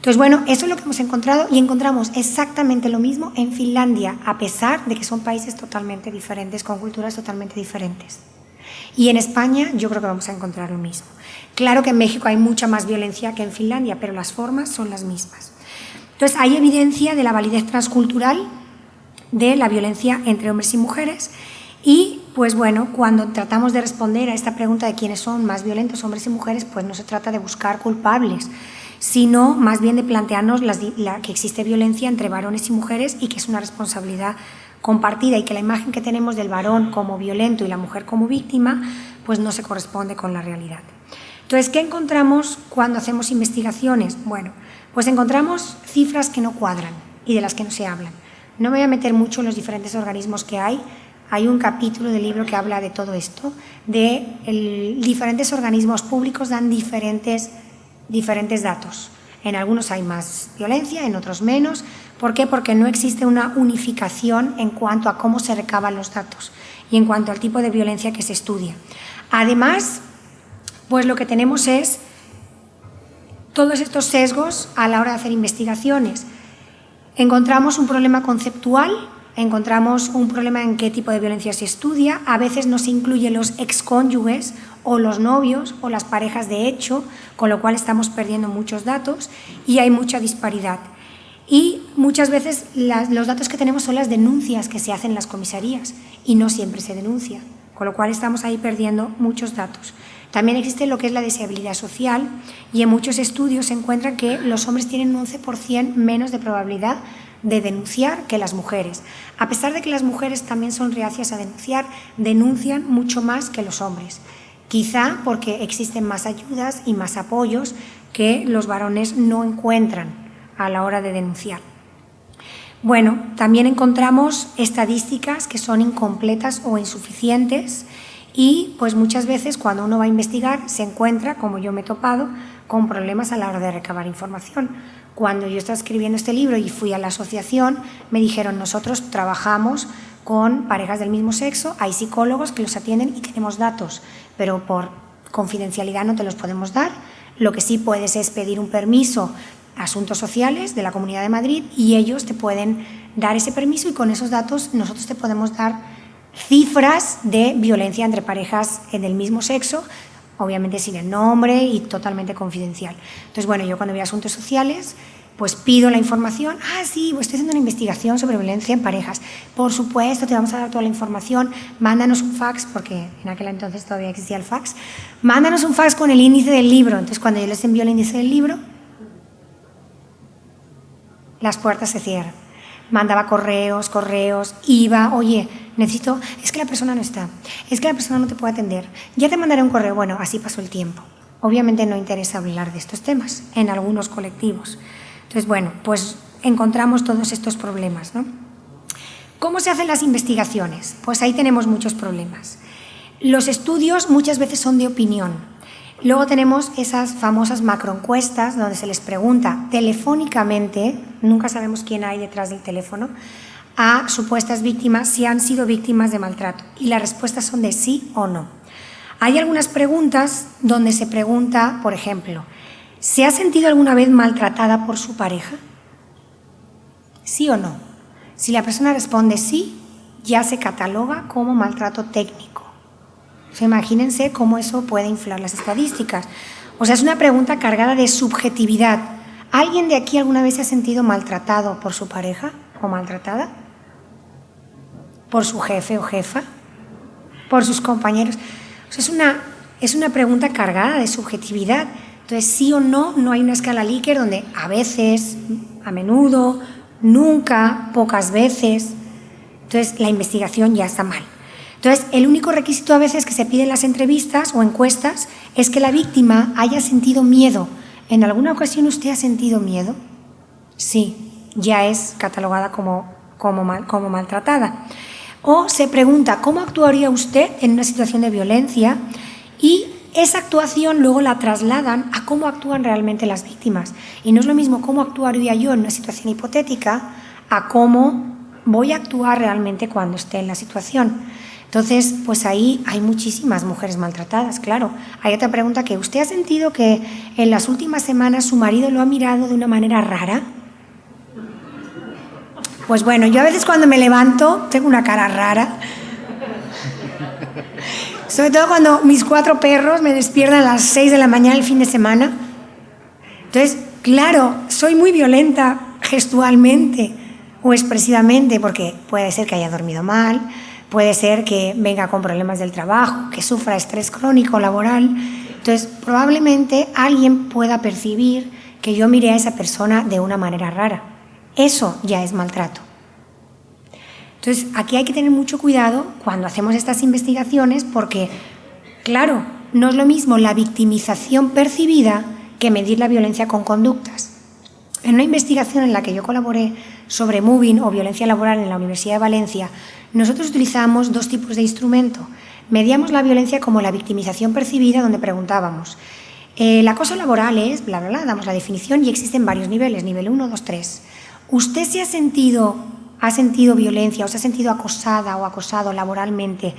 Entonces, bueno, eso es lo que hemos encontrado y encontramos exactamente lo mismo en Finlandia, a pesar de que son países totalmente diferentes, con culturas totalmente diferentes. Y en España yo creo que vamos a encontrar lo mismo. Claro que en México hay mucha más violencia que en Finlandia, pero las formas son las mismas. Entonces, hay evidencia de la validez transcultural de la violencia entre hombres y mujeres y, pues bueno, cuando tratamos de responder a esta pregunta de quiénes son más violentos, hombres y mujeres, pues no se trata de buscar culpables, sino más bien de plantearnos que existe violencia entre varones y mujeres y que es una responsabilidad compartida y que la imagen que tenemos del varón como violento y la mujer como víctima, pues no se corresponde con la realidad. Entonces, ¿qué encontramos cuando hacemos investigaciones? Bueno, pues encontramos cifras que no cuadran y de las que no se hablan. No me voy a meter mucho en los diferentes organismos que hay. Hay un capítulo del libro que habla de todo esto, diferentes organismos públicos dan diferentes datos. En algunos hay más violencia, en otros menos. ¿Por qué? Porque no existe una unificación en cuanto a cómo se recaban los datos y en cuanto al tipo de violencia que se estudia. Además, pues lo que tenemos es todos estos sesgos a la hora de hacer investigaciones. Encontramos un problema conceptual, encontramos un problema en qué tipo de violencia se estudia, a veces no se incluyen los excónyuges o los novios o las parejas de hecho, con lo cual estamos perdiendo muchos datos y hay mucha disparidad. Y muchas veces los datos que tenemos son las denuncias que se hacen en las comisarías y no siempre se denuncia, con lo cual estamos ahí perdiendo muchos datos. También existe lo que es la deseabilidad social y en muchos estudios se encuentra que los hombres tienen un 11% menos de probabilidad de denunciar que las mujeres. A pesar de que las mujeres también son reacias a denunciar, denuncian mucho más que los hombres. Quizá porque existen más ayudas y más apoyos que los varones no encuentran a la hora de denunciar. Bueno, también encontramos estadísticas que son incompletas o insuficientes y pues muchas veces cuando uno va a investigar se encuentra, como yo me he topado, con problemas a la hora de recabar información. Cuando yo estaba escribiendo este libro y fui a la asociación, me dijeron, nosotros trabajamos con parejas del mismo sexo, hay psicólogos que los atienden y tenemos datos, pero por confidencialidad no te los podemos dar. Lo que sí puedes es pedir un permiso a Asuntos Sociales de la Comunidad de Madrid y ellos te pueden dar ese permiso y con esos datos nosotros te podemos dar cifras de violencia entre parejas del mismo sexo, obviamente sin el nombre y totalmente confidencial. Entonces, bueno, yo cuando voy a Asuntos Sociales, pues pido la información. Sí, estoy haciendo una investigación sobre violencia en parejas. Por supuesto, te vamos a dar toda la información. Mándanos un fax, porque en aquel entonces todavía existía el fax. Mándanos un fax con el índice del libro. Entonces, cuando yo les envío el índice del libro, las puertas se cierran. Mandaba correos, iba, oye, necesito, es que la persona no está, es que la persona no te puede atender, ya te mandaré un correo. Bueno, así pasó el tiempo. Obviamente no interesa hablar de estos temas en algunos colectivos. Entonces, bueno, pues encontramos todos estos problemas, ¿no? ¿Cómo se hacen las investigaciones? Pues ahí tenemos muchos problemas. Los estudios muchas veces son de opinión. Luego tenemos esas famosas macroencuestas donde se les pregunta telefónicamente, nunca sabemos quién hay detrás del teléfono, a supuestas víctimas si han sido víctimas de maltrato y las respuestas son de sí o no. Hay algunas preguntas donde se pregunta, por ejemplo, ¿se ha sentido alguna vez maltratada por su pareja? ¿Sí o no? Si la persona responde sí, ya se cataloga como maltrato técnico. O sea, imagínense cómo eso puede inflar las estadísticas. O sea, es una pregunta cargada de subjetividad. ¿Alguien de aquí alguna vez se ha sentido maltratado por su pareja o maltratada? ¿Por su jefe o jefa? ¿Por sus compañeros? O sea, es una pregunta cargada de subjetividad. Entonces, sí o no, no hay una escala Likert donde a veces, a menudo, nunca, pocas veces. Entonces, la investigación ya está mal. Entonces, el único requisito a veces que se pide en las entrevistas o encuestas es que la víctima haya sentido miedo. ¿En alguna ocasión usted ha sentido miedo? Sí, ya es catalogada como maltratada. O se pregunta, ¿cómo actuaría usted en una situación de violencia? Y esa actuación luego la trasladan a cómo actúan realmente las víctimas. Y no es lo mismo cómo actuaría yo en una situación hipotética a cómo voy a actuar realmente cuando esté en la situación. Entonces, pues ahí hay muchísimas mujeres maltratadas, claro. Hay otra pregunta que, ¿usted ha sentido que en las últimas semanas su marido lo ha mirado de una manera rara? Pues bueno, yo a veces cuando me levanto tengo una cara rara. Sobre todo cuando mis 4 perros me despiertan a las 6 de la mañana el fin de semana. Entonces, claro, soy muy violenta gestualmente o expresivamente porque puede ser que haya dormido mal, puede ser que venga con problemas del trabajo, que sufra estrés crónico laboral. Entonces, probablemente alguien pueda percibir que yo miré a esa persona de una manera rara. Eso ya es maltrato. Entonces, aquí hay que tener mucho cuidado cuando hacemos estas investigaciones porque, claro, no es lo mismo la victimización percibida que medir la violencia con conductas. En una investigación en la que yo colaboré sobre moving o violencia laboral en la Universidad de Valencia, nosotros utilizamos 2 tipos de instrumento. Medíamos la violencia como la victimización percibida, donde preguntábamos, el acoso laboral es, bla, bla, bla, damos la definición y existen varios niveles, nivel 1, 2, 3. ¿Usted se ha sentido violencia o se ha sentido acosada o acosado laboralmente?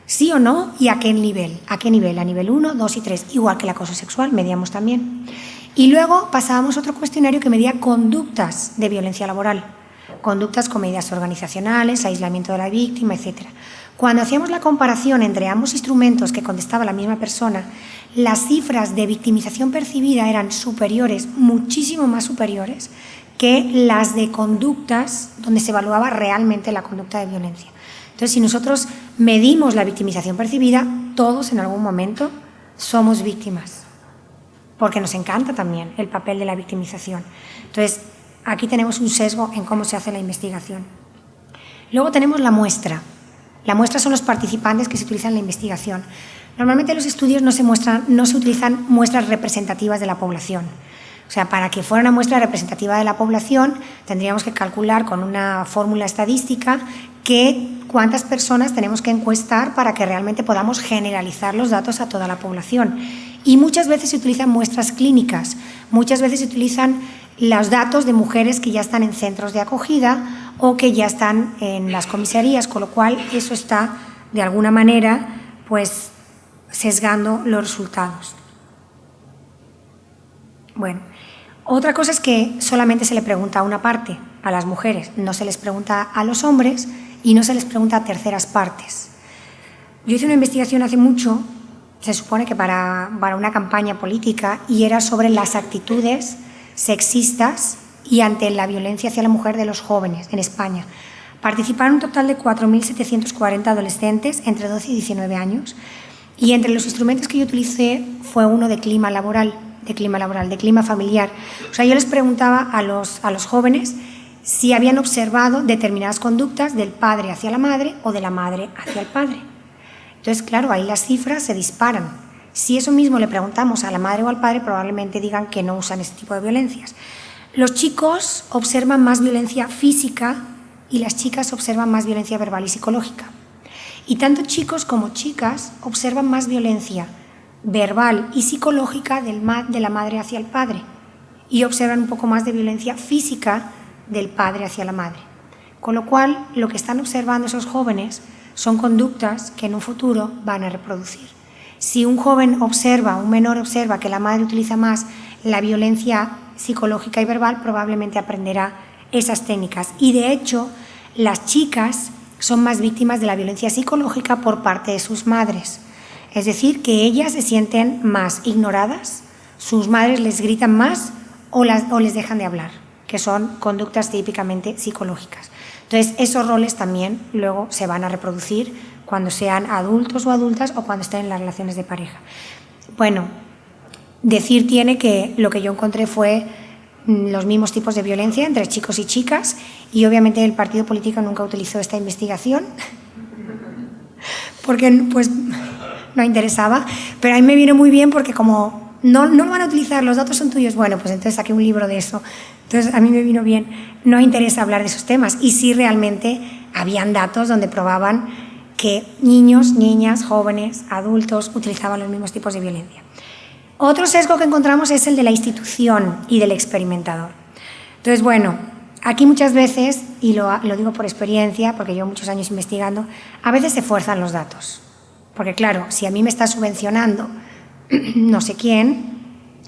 ¿Sí o no? ¿Y a qué nivel? ¿A qué nivel? A nivel 1, 2 y 3, igual que el acoso sexual, medíamos también. Y luego pasábamos a otro cuestionario que medía conductas de violencia laboral, conductas con medidas organizacionales, aislamiento de la víctima, etc. Cuando hacíamos la comparación entre ambos instrumentos que contestaba la misma persona, las cifras de victimización percibida eran superiores, muchísimo más superiores, que las de conductas donde se evaluaba realmente la conducta de violencia. Entonces, si nosotros medimos la victimización percibida, todos en algún momento somos víctimas, porque nos encanta también el papel de la victimización. Entonces, aquí tenemos un sesgo en cómo se hace la investigación. Luego tenemos la muestra. La muestra son los participantes que se utilizan en la investigación. Normalmente en los estudios no se utilizan muestras representativas de la población. O sea, para que fuera una muestra representativa de la población, tendríamos que calcular con una fórmula estadística cuántas personas tenemos que encuestar para que realmente podamos generalizar los datos a toda la población. Y muchas veces se utilizan muestras clínicas, muchas veces se utilizan los datos de mujeres que ya están en centros de acogida o que ya están en las comisarías, con lo cual eso está, de alguna manera, pues sesgando los resultados. Bueno, otra cosa es que solamente se le pregunta a una parte, a las mujeres, no se les pregunta a los hombres y no se les pregunta a terceras partes. Yo hice una investigación hace mucho, se supone que para una campaña política, y era sobre las actitudes sexistas y ante la violencia hacia la mujer de los jóvenes en España. Participaron un total de 4.740 adolescentes entre 12 y 19 años y entre los instrumentos que yo utilicé fue uno de clima laboral, de clima familiar. O sea, yo les preguntaba a los jóvenes si habían observado determinadas conductas del padre hacia la madre o de la madre hacia el padre. Entonces, claro, ahí las cifras se disparan. Si eso mismo le preguntamos a la madre o al padre, probablemente digan que no usan este tipo de violencias. Los chicos observan más violencia física y las chicas observan más violencia verbal y psicológica. Y tanto chicos como chicas observan más violencia verbal y psicológica de la madre hacia el padre y observan un poco más de violencia física del padre hacia la madre. Con lo cual, lo que están observando esos jóvenes son conductas que en un futuro van a reproducir. Si un menor observa que la madre utiliza más la violencia psicológica y verbal, probablemente aprenderá esas técnicas. Y de hecho, las chicas son más víctimas de la violencia psicológica por parte de sus madres. Es decir, que ellas se sienten más ignoradas, sus madres les gritan más o les dejan de hablar, que son conductas típicamente psicológicas. Entonces, esos roles también luego se van a reproducir cuando sean adultos o adultas o cuando estén en las relaciones de pareja. Bueno, decir tiene que lo que yo encontré fue los mismos tipos de violencia entre chicos y chicas y obviamente el partido político nunca utilizó esta investigación porque pues no interesaba, pero a mí me vino muy bien porque como no lo van a utilizar, los datos son tuyos, bueno, pues entonces saqué un libro de eso. Entonces a mí me vino bien, no interesa hablar de esos temas y sí realmente habían datos donde probaban que niños, niñas, jóvenes, adultos utilizaban los mismos tipos de violencia. Otro sesgo que encontramos es el de la institución y del experimentador. Entonces, bueno, aquí muchas veces, y lo digo por experiencia, porque llevo muchos años investigando, a veces se fuerzan los datos. Porque claro, si a mí me está subvencionando no sé quién,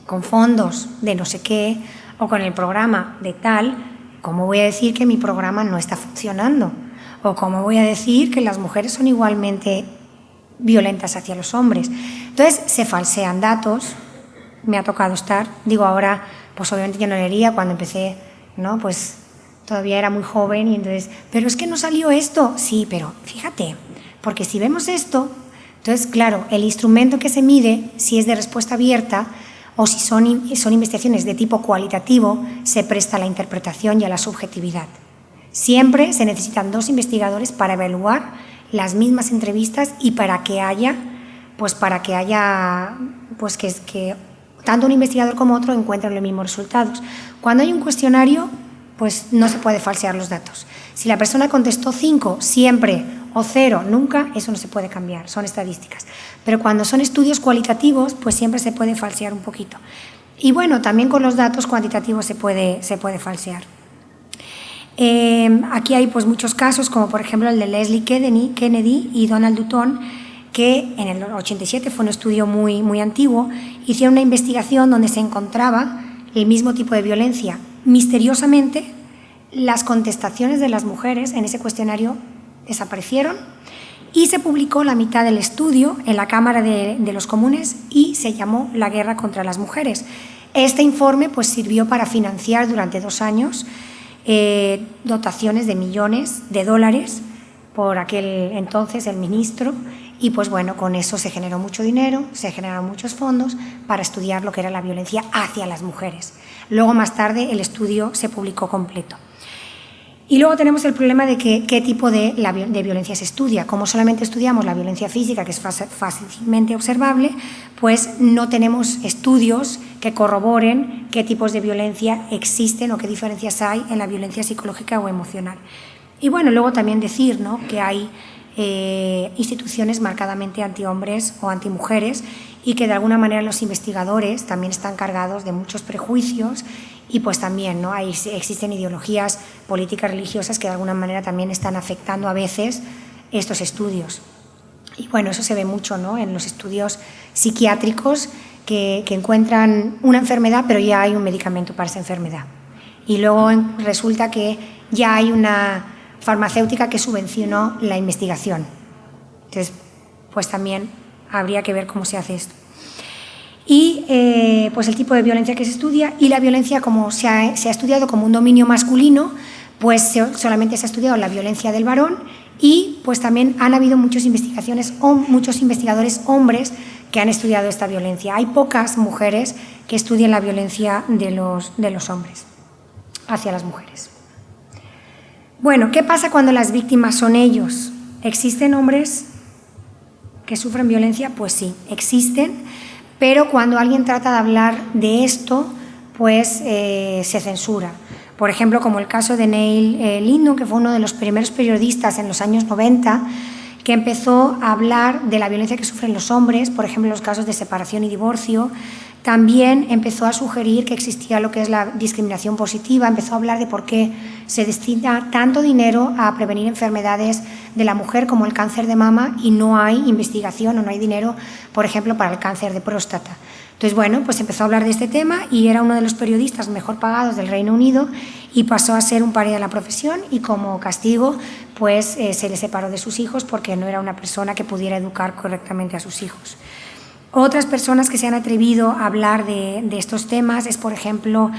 con fondos de no sé qué, o con el programa de tal, ¿cómo voy a decir que mi programa no está funcionando? ¿O cómo voy a decir que las mujeres son igualmente violentas hacia los hombres? Entonces se falsean datos, me ha tocado estar, digo ahora, pues obviamente yo no leería, cuando empecé, ¿no? Pues todavía era muy joven y entonces, pero es que no salió esto, sí, pero fíjate, porque si vemos esto, entonces claro, el instrumento que se mide, si es de respuesta abierta o si son investigaciones de tipo cualitativo, se presta a la interpretación y a la subjetividad. Siempre se necesitan 2 investigadores para evaluar las mismas entrevistas y para que haya que tanto un investigador como otro encuentren los mismos resultados. Cuando hay un cuestionario, pues no se puede falsear los datos. Si la persona contestó 5 siempre o 0 nunca, eso no se puede cambiar, son estadísticas. Pero cuando son estudios cualitativos, pues siempre se puede falsear un poquito. Y bueno, también con los datos cuantitativos se puede falsear. Aquí hay pues muchos casos, como por ejemplo el de Leslie Kennedy y Donald Dutton, que en el 87 fue un estudio muy antiguo, hicieron una investigación donde se encontraba el mismo tipo de violencia. Misteriosamente, las contestaciones de las mujeres en ese cuestionario desaparecieron y se publicó la mitad del estudio en la Cámara de los Comunes y se llamó La guerra contra las mujeres. Este informe pues sirvió para financiar durante 2 años dotaciones de millones de dólares por aquel entonces el ministro, y pues bueno, con eso se generó mucho dinero, se generaron muchos fondos para estudiar lo que era la violencia hacia las mujeres. Luego más tarde el estudio se publicó completo. Y luego tenemos el problema de qué tipo de violencia se estudia. Como solamente estudiamos la violencia física, que es fácilmente observable, pues no tenemos estudios que corroboren qué tipos de violencia existen o qué diferencias hay en la violencia psicológica o emocional. Y bueno, luego también decir, ¿no?, que hay instituciones marcadamente antihombres o antimujeres y que de alguna manera los investigadores también están cargados de muchos prejuicios y pues también, ¿no?, existen ideologías políticas religiosas que de alguna manera también están afectando a veces estos estudios. Y bueno, eso se ve mucho, ¿no?, en los estudios psiquiátricos que encuentran una enfermedad pero ya hay un medicamento para esa enfermedad. Y luego resulta que ya hay una farmacéutica que subvencionó la investigación. Entonces, pues también habría que ver cómo se hace esto. Y pues el tipo de violencia que se estudia y la violencia, como se ha estudiado como un dominio masculino, pues solamente se ha estudiado la violencia del varón y pues también han habido muchos investigadores hombres que han estudiado esta violencia. Hay pocas mujeres que estudien la violencia de los hombres hacia las mujeres. Bueno, ¿qué pasa cuando las víctimas son ellos? ¿Existen hombres que sufren violencia? Pues sí, existen, pero cuando alguien trata de hablar de esto, pues se censura. Por ejemplo, como el caso de Neil Lindon, que fue uno de los primeros periodistas en los años 90, que empezó a hablar de la violencia que sufren los hombres, por ejemplo, los casos de separación y divorcio. También empezó a sugerir que existía lo que es la discriminación positiva, empezó a hablar de por qué se destina tanto dinero a prevenir enfermedades de la mujer como el cáncer de mama y no hay investigación o no hay dinero, por ejemplo, para el cáncer de próstata. Entonces, bueno, pues empezó a hablar de este tema y era uno de los periodistas mejor pagados del Reino Unido y pasó a ser un paria de la profesión y como castigo pues se le separó de sus hijos porque no era una persona que pudiera educar correctamente a sus hijos. Otras personas que se han atrevido a hablar de estos temas es, por ejemplo,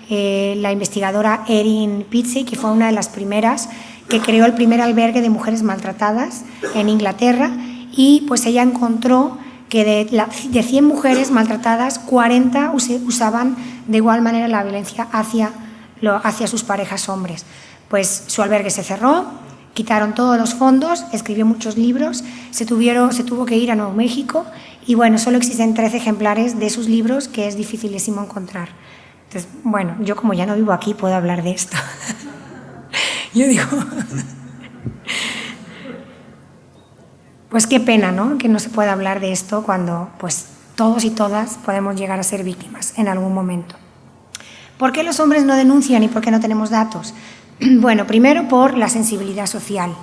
la investigadora Erin Pizzey, que fue una de las primeras que creó el primer albergue de mujeres maltratadas en Inglaterra y pues ella encontró que de 100 mujeres maltratadas, 40 usaban de igual manera la violencia hacia sus parejas hombres. Pues su albergue se cerró, quitaron todos los fondos, escribió muchos libros, se tuvo que ir a Nuevo México y bueno, solo existen 13 ejemplares de sus libros que es dificilísimo encontrar. Entonces, bueno, yo como ya no vivo aquí puedo hablar de esto. Yo digo, pues qué pena, ¿no?, que no se pueda hablar de esto cuando pues todos y todas podemos llegar a ser víctimas en algún momento. ¿Por qué los hombres no denuncian y por qué no tenemos datos? Bueno, primero por la sensibilidad social,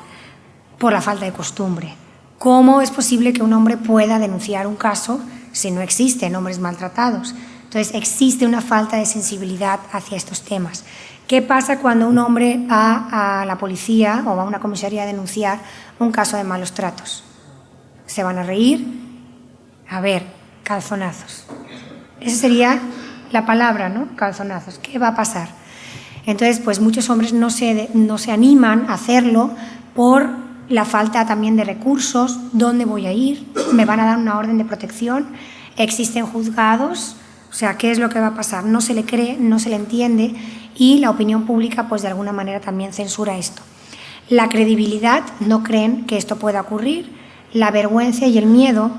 por la falta de costumbre. ¿Cómo es posible que un hombre pueda denunciar un caso si no existen hombres maltratados? Entonces, existe una falta de sensibilidad hacia estos temas. ¿Qué pasa cuando un hombre va a la policía o va a una comisaría a denunciar un caso de malos tratos? ¿Se van a reír? A ver, calzonazos. Esa sería la palabra, ¿no? Calzonazos. ¿Qué va a pasar? Entonces, pues muchos hombres no se animan a hacerlo por la falta también de recursos. ¿Dónde voy a ir? ¿Me van a dar una orden de protección? ¿Existen juzgados? O sea, ¿qué es lo que va a pasar? No se le cree, no se le entiende y la opinión pública, pues de alguna manera también censura esto. La credibilidad, no creen que esto pueda ocurrir. La vergüenza y el miedo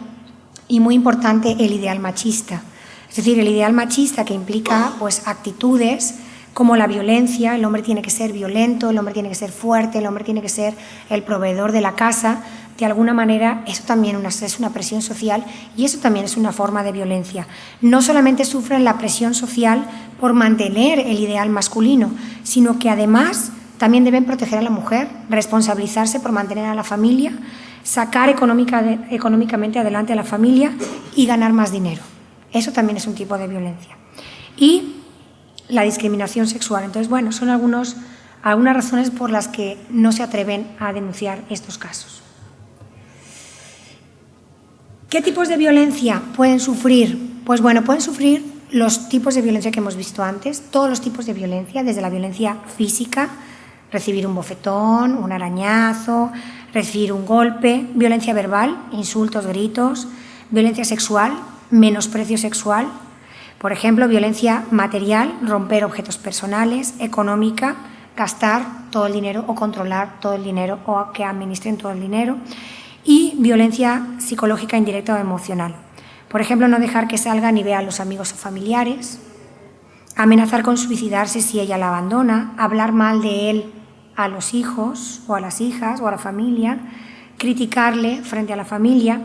y, muy importante, el ideal machista. Es decir, el ideal machista que implica pues actitudes como la violencia. El hombre tiene que ser violento, el hombre tiene que ser fuerte, el hombre tiene que ser el proveedor de la casa. De alguna manera, eso también es una presión social y eso también es una forma de violencia. No solamente sufren la presión social por mantener el ideal masculino, sino que además también deben proteger a la mujer, responsabilizarse por mantener a la familia, sacar económicamente adelante a la familia y ganar más dinero. Eso también es un tipo de violencia. Y la discriminación sexual. Entonces, bueno, son algunas razones por las que no se atreven a denunciar estos casos. ¿Qué tipos de violencia pueden sufrir? Pues bueno, pueden sufrir los tipos de violencia que hemos visto antes, todos los tipos de violencia, desde la violencia física, recibir un bofetón, un arañazo, recibir un golpe, violencia verbal, insultos, gritos, violencia sexual, menosprecio sexual, por ejemplo, violencia material, romper objetos personales, económica, gastar todo el dinero o controlar todo el dinero o que administren todo el dinero, y violencia psicológica indirecta o emocional. Por ejemplo, no dejar que salga ni vea a los amigos o familiares, amenazar con suicidarse si ella la abandona, hablar mal de él a los hijos o a las hijas o a la familia, criticarle frente a la familia.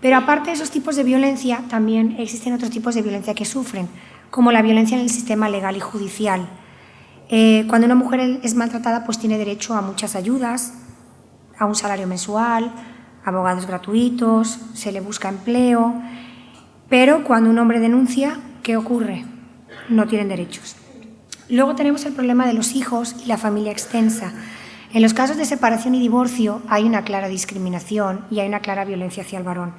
Pero aparte de esos tipos de violencia, también existen otros tipos de violencia que sufren, como la violencia en el sistema legal y judicial. Cuando una mujer es maltratada, pues tiene derecho a muchas ayudas, a un salario mensual, abogados gratuitos, se le busca empleo, pero cuando un hombre denuncia, ¿qué ocurre? No tienen derechos. Luego tenemos el problema de los hijos y la familia extensa. En los casos de separación y divorcio hay una clara discriminación y hay una clara violencia hacia el varón.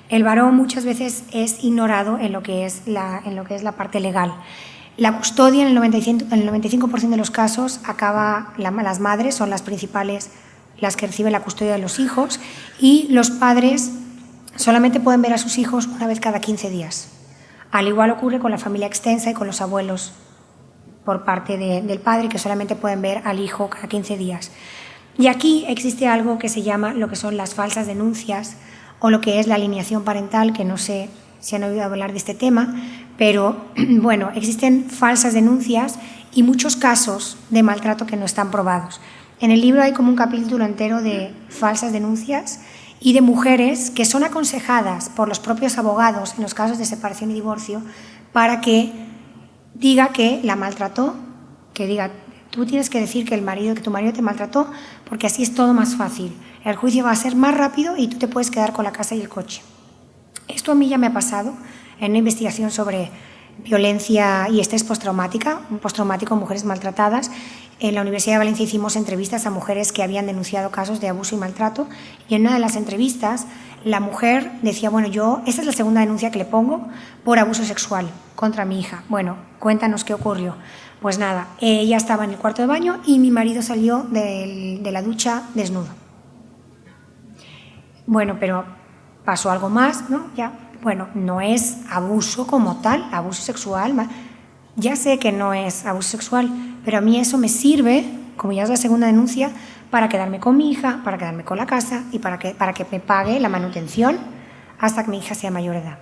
El varón muchas veces es ignorado en lo que es la parte legal. La custodia en el 95% de los casos las madres son las principales, las que reciben la custodia de los hijos, y los padres solamente pueden ver a sus hijos una vez cada 15 días. Al igual ocurre con la familia extensa y con los abuelos por parte del padre, que solamente pueden ver al hijo cada 15 días. Y aquí existe algo que se llama lo que son las falsas denuncias o lo que es la alienación parental, que no sé si han oído hablar de este tema, pero bueno, existen falsas denuncias y muchos casos de maltrato que no están probados. En el libro hay como un capítulo entero de falsas denuncias y de mujeres que son aconsejadas por los propios abogados en los casos de separación y divorcio para que diga que la maltrató, que diga, tú tienes que decir que tu marido te maltrató porque así es todo más fácil. El juicio va a ser más rápido y tú te puedes quedar con la casa y el coche. Esto a mí ya me ha pasado en una investigación sobre violencia y estrés postraumático en mujeres maltratadas. En la Universidad de Valencia hicimos entrevistas a mujeres que habían denunciado casos de abuso y maltrato, y en una de las entrevistas la mujer decía, bueno, esta es la segunda denuncia que le pongo por abuso sexual contra mi hija. Bueno, cuéntanos qué ocurrió. Pues nada, ella estaba en el cuarto de baño y mi marido salió de la ducha desnudo. Bueno, pero pasó algo más, ¿no? Bueno, no es abuso como tal, abuso sexual. Ya sé que no es abuso sexual, pero a mí eso me sirve, como ya es la segunda denuncia, para quedarme con mi hija, para quedarme con la casa y para que me pague la manutención hasta que mi hija sea mayor de edad.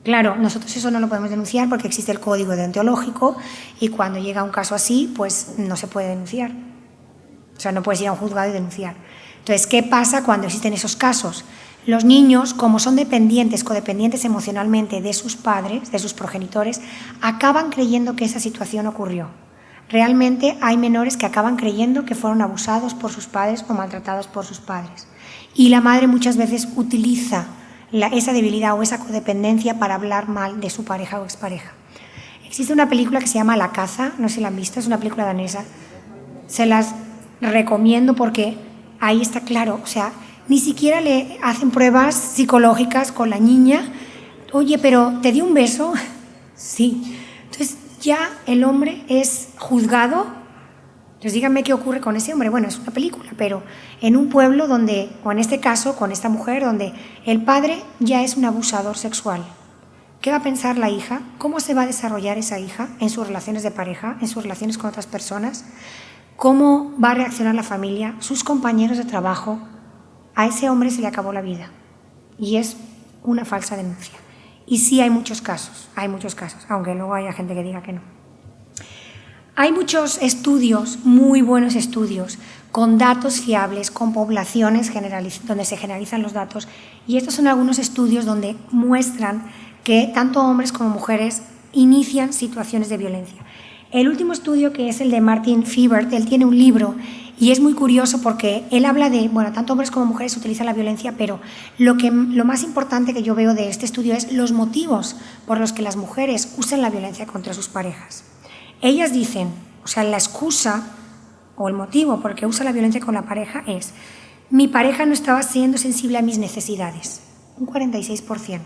Claro, nosotros eso no lo podemos denunciar porque existe el código deontológico y cuando llega un caso así, pues no se puede denunciar. O sea, no puedes ir a un juzgado y denunciar. Entonces, ¿qué pasa cuando existen esos casos? Los niños, como son dependientes, codependientes emocionalmente de sus padres, de sus progenitores, acaban creyendo que esa situación ocurrió. Realmente hay menores que acaban creyendo que fueron abusados por sus padres o maltratados por sus padres. Y la madre muchas veces utiliza esa debilidad o esa codependencia para hablar mal de su pareja o expareja. Existe una película que se llama La caza, no sé si la han visto, es una película danesa. Se las recomiendo porque ahí está claro, o sea, ni siquiera le hacen pruebas psicológicas con la niña. Oye, pero ¿te dio un beso? Sí. Entonces ya el hombre es juzgado. Entonces díganme qué ocurre con ese hombre. Bueno, es una película, pero en un pueblo donde, o en este caso con esta mujer, donde el padre ya es un abusador sexual. ¿Qué va a pensar la hija? ¿Cómo se va a desarrollar esa hija en sus relaciones de pareja, en sus relaciones con otras personas? ¿Cómo va a reaccionar la familia, sus compañeros de trabajo? A ese hombre se le acabó la vida y es una falsa denuncia. Y sí hay muchos casos, aunque luego haya gente que diga que no. Hay muchos estudios, muy buenos estudios, con datos fiables, con poblaciones donde se generalizan los datos, y estos son algunos estudios donde muestran que tanto hombres como mujeres inician situaciones de violencia. El último estudio, que es el de Martin Fiebert, él tiene un libro y es muy curioso porque él habla de, bueno, tanto hombres como mujeres utilizan la violencia, pero lo más importante que yo veo de este estudio es los motivos por los que las mujeres usan la violencia contra sus parejas. Ellas dicen, o sea, la excusa o el motivo por el que usa la violencia con la pareja es: mi pareja no estaba siendo sensible a mis necesidades, un 46%.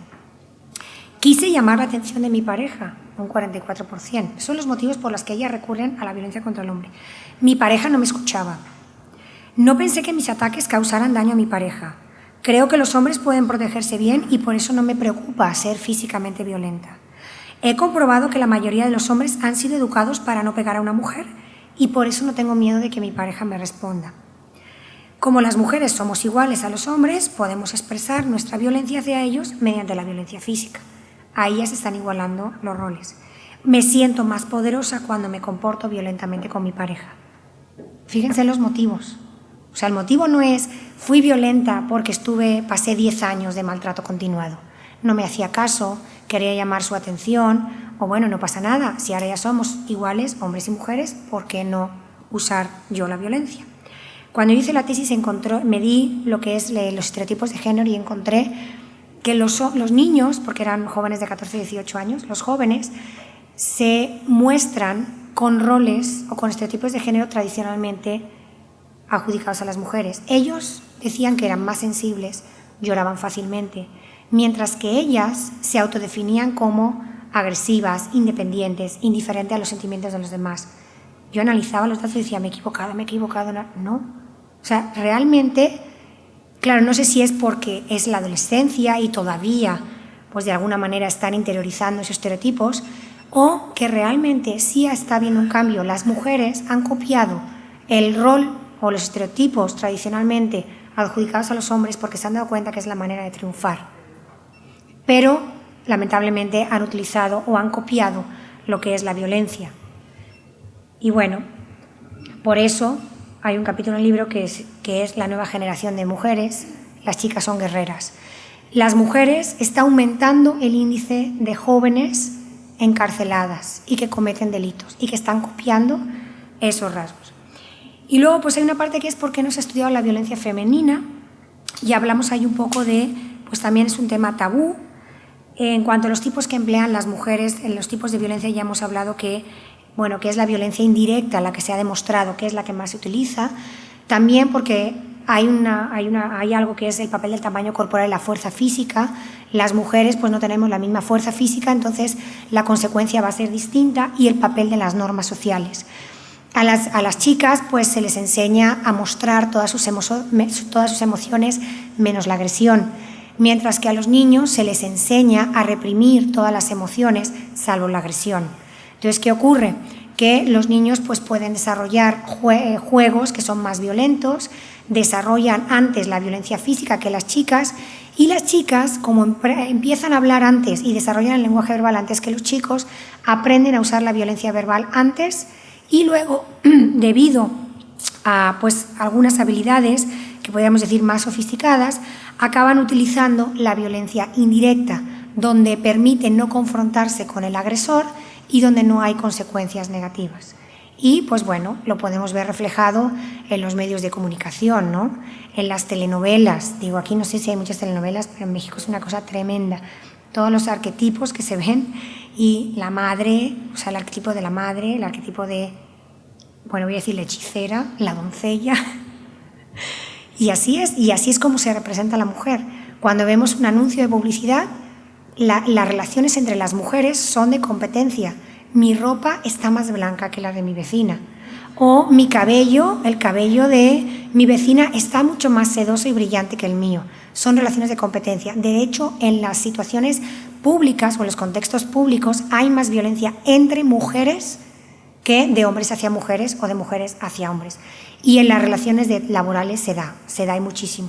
Quise llamar la atención de mi pareja, un 44%. Son los motivos por los que ellas recurren a la violencia contra el hombre. Mi pareja no me escuchaba. No pensé que mis ataques causaran daño a mi pareja. Creo que los hombres pueden protegerse bien y por eso no me preocupa ser físicamente violenta. He comprobado que la mayoría de los hombres han sido educados para no pegar a una mujer y por eso no tengo miedo de que mi pareja me responda. Como las mujeres somos iguales a los hombres, podemos expresar nuestra violencia hacia ellos mediante la violencia física. Ahí ya se están igualando los roles. Me siento más poderosa cuando me comporto violentamente con mi pareja. Fíjense los motivos. O sea, el motivo no es fui violenta porque pasé 10 años de maltrato continuado. No me hacía caso, quería llamar su atención, o bueno, no pasa nada. Si ahora ya somos iguales, hombres y mujeres, ¿por qué no usar yo la violencia? Cuando yo hice la tesis medí lo que es los estereotipos de género y encontré que los niños, porque eran jóvenes de 14 y 18 años, los jóvenes se muestran con roles o con estereotipos de género tradicionalmente adjudicados a las mujeres. Ellos decían que eran más sensibles, lloraban fácilmente, mientras que ellas se autodefinían como agresivas, independientes, indiferentes a los sentimientos de los demás. Yo analizaba los datos y decía, me he equivocado, no. O sea, realmente, claro, no sé si es porque es la adolescencia y todavía, pues de alguna manera están interiorizando esos estereotipos, o que realmente sí está habiendo un cambio. Las mujeres han copiado el rol o los estereotipos tradicionalmente adjudicados a los hombres porque se han dado cuenta que es la manera de triunfar. Pero, lamentablemente, han utilizado o han copiado lo que es la violencia. Y bueno, por eso hay un capítulo en el libro que es la nueva generación de mujeres, las chicas son guerreras. Las mujeres, está aumentando el índice de jóvenes encarceladas y que cometen delitos y que están copiando esos rasgos. Y luego pues hay una parte que es por qué no se ha estudiado la violencia femenina, y hablamos ahí un poco de, pues también es un tema tabú. En cuanto a los tipos que emplean las mujeres, en los tipos de violencia ya hemos hablado que es la violencia indirecta la que se ha demostrado que es la que más se utiliza, también porque hay algo que es el papel del tamaño corporal y la fuerza física. Las mujeres pues no tenemos la misma fuerza física, entonces la consecuencia va a ser distinta, y el papel de las normas sociales. A las chicas pues se les enseña a mostrar todas sus emociones menos la agresión, mientras que a los niños se les enseña a reprimir todas las emociones salvo la agresión. Entonces, ¿qué ocurre? Que los niños pues pueden desarrollar juegos que son más violentos, desarrollan antes la violencia física que las chicas, y las chicas, como empiezan a hablar antes y desarrollan el lenguaje verbal antes que los chicos, aprenden a usar la violencia verbal antes, y luego, debido a pues algunas habilidades que podríamos decir más sofisticadas, acaban utilizando la violencia indirecta, donde permiten no confrontarse con el agresor y donde no hay consecuencias negativas. Y, pues bueno, lo podemos ver reflejado en los medios de comunicación, ¿no? En las telenovelas. Digo, aquí no sé si hay muchas telenovelas, pero en México es una cosa tremenda. Todos los arquetipos que se ven y la madre, o sea, el arquetipo de la madre, el arquetipo de, bueno, voy a decir la hechicera, la doncella. Y así es como se representa a la mujer. Cuando vemos un anuncio de publicidad, las relaciones entre las mujeres son de competencia. Mi ropa está más blanca que la de mi vecina. O mi cabello, el cabello de mi vecina está mucho más sedoso y brillante que el mío. Son relaciones de competencia. De hecho, en las situaciones públicas o en los contextos públicos hay más violencia entre mujeres que de hombres hacia mujeres o de mujeres hacia hombres. Y en las relaciones laborales se da y muchísimo.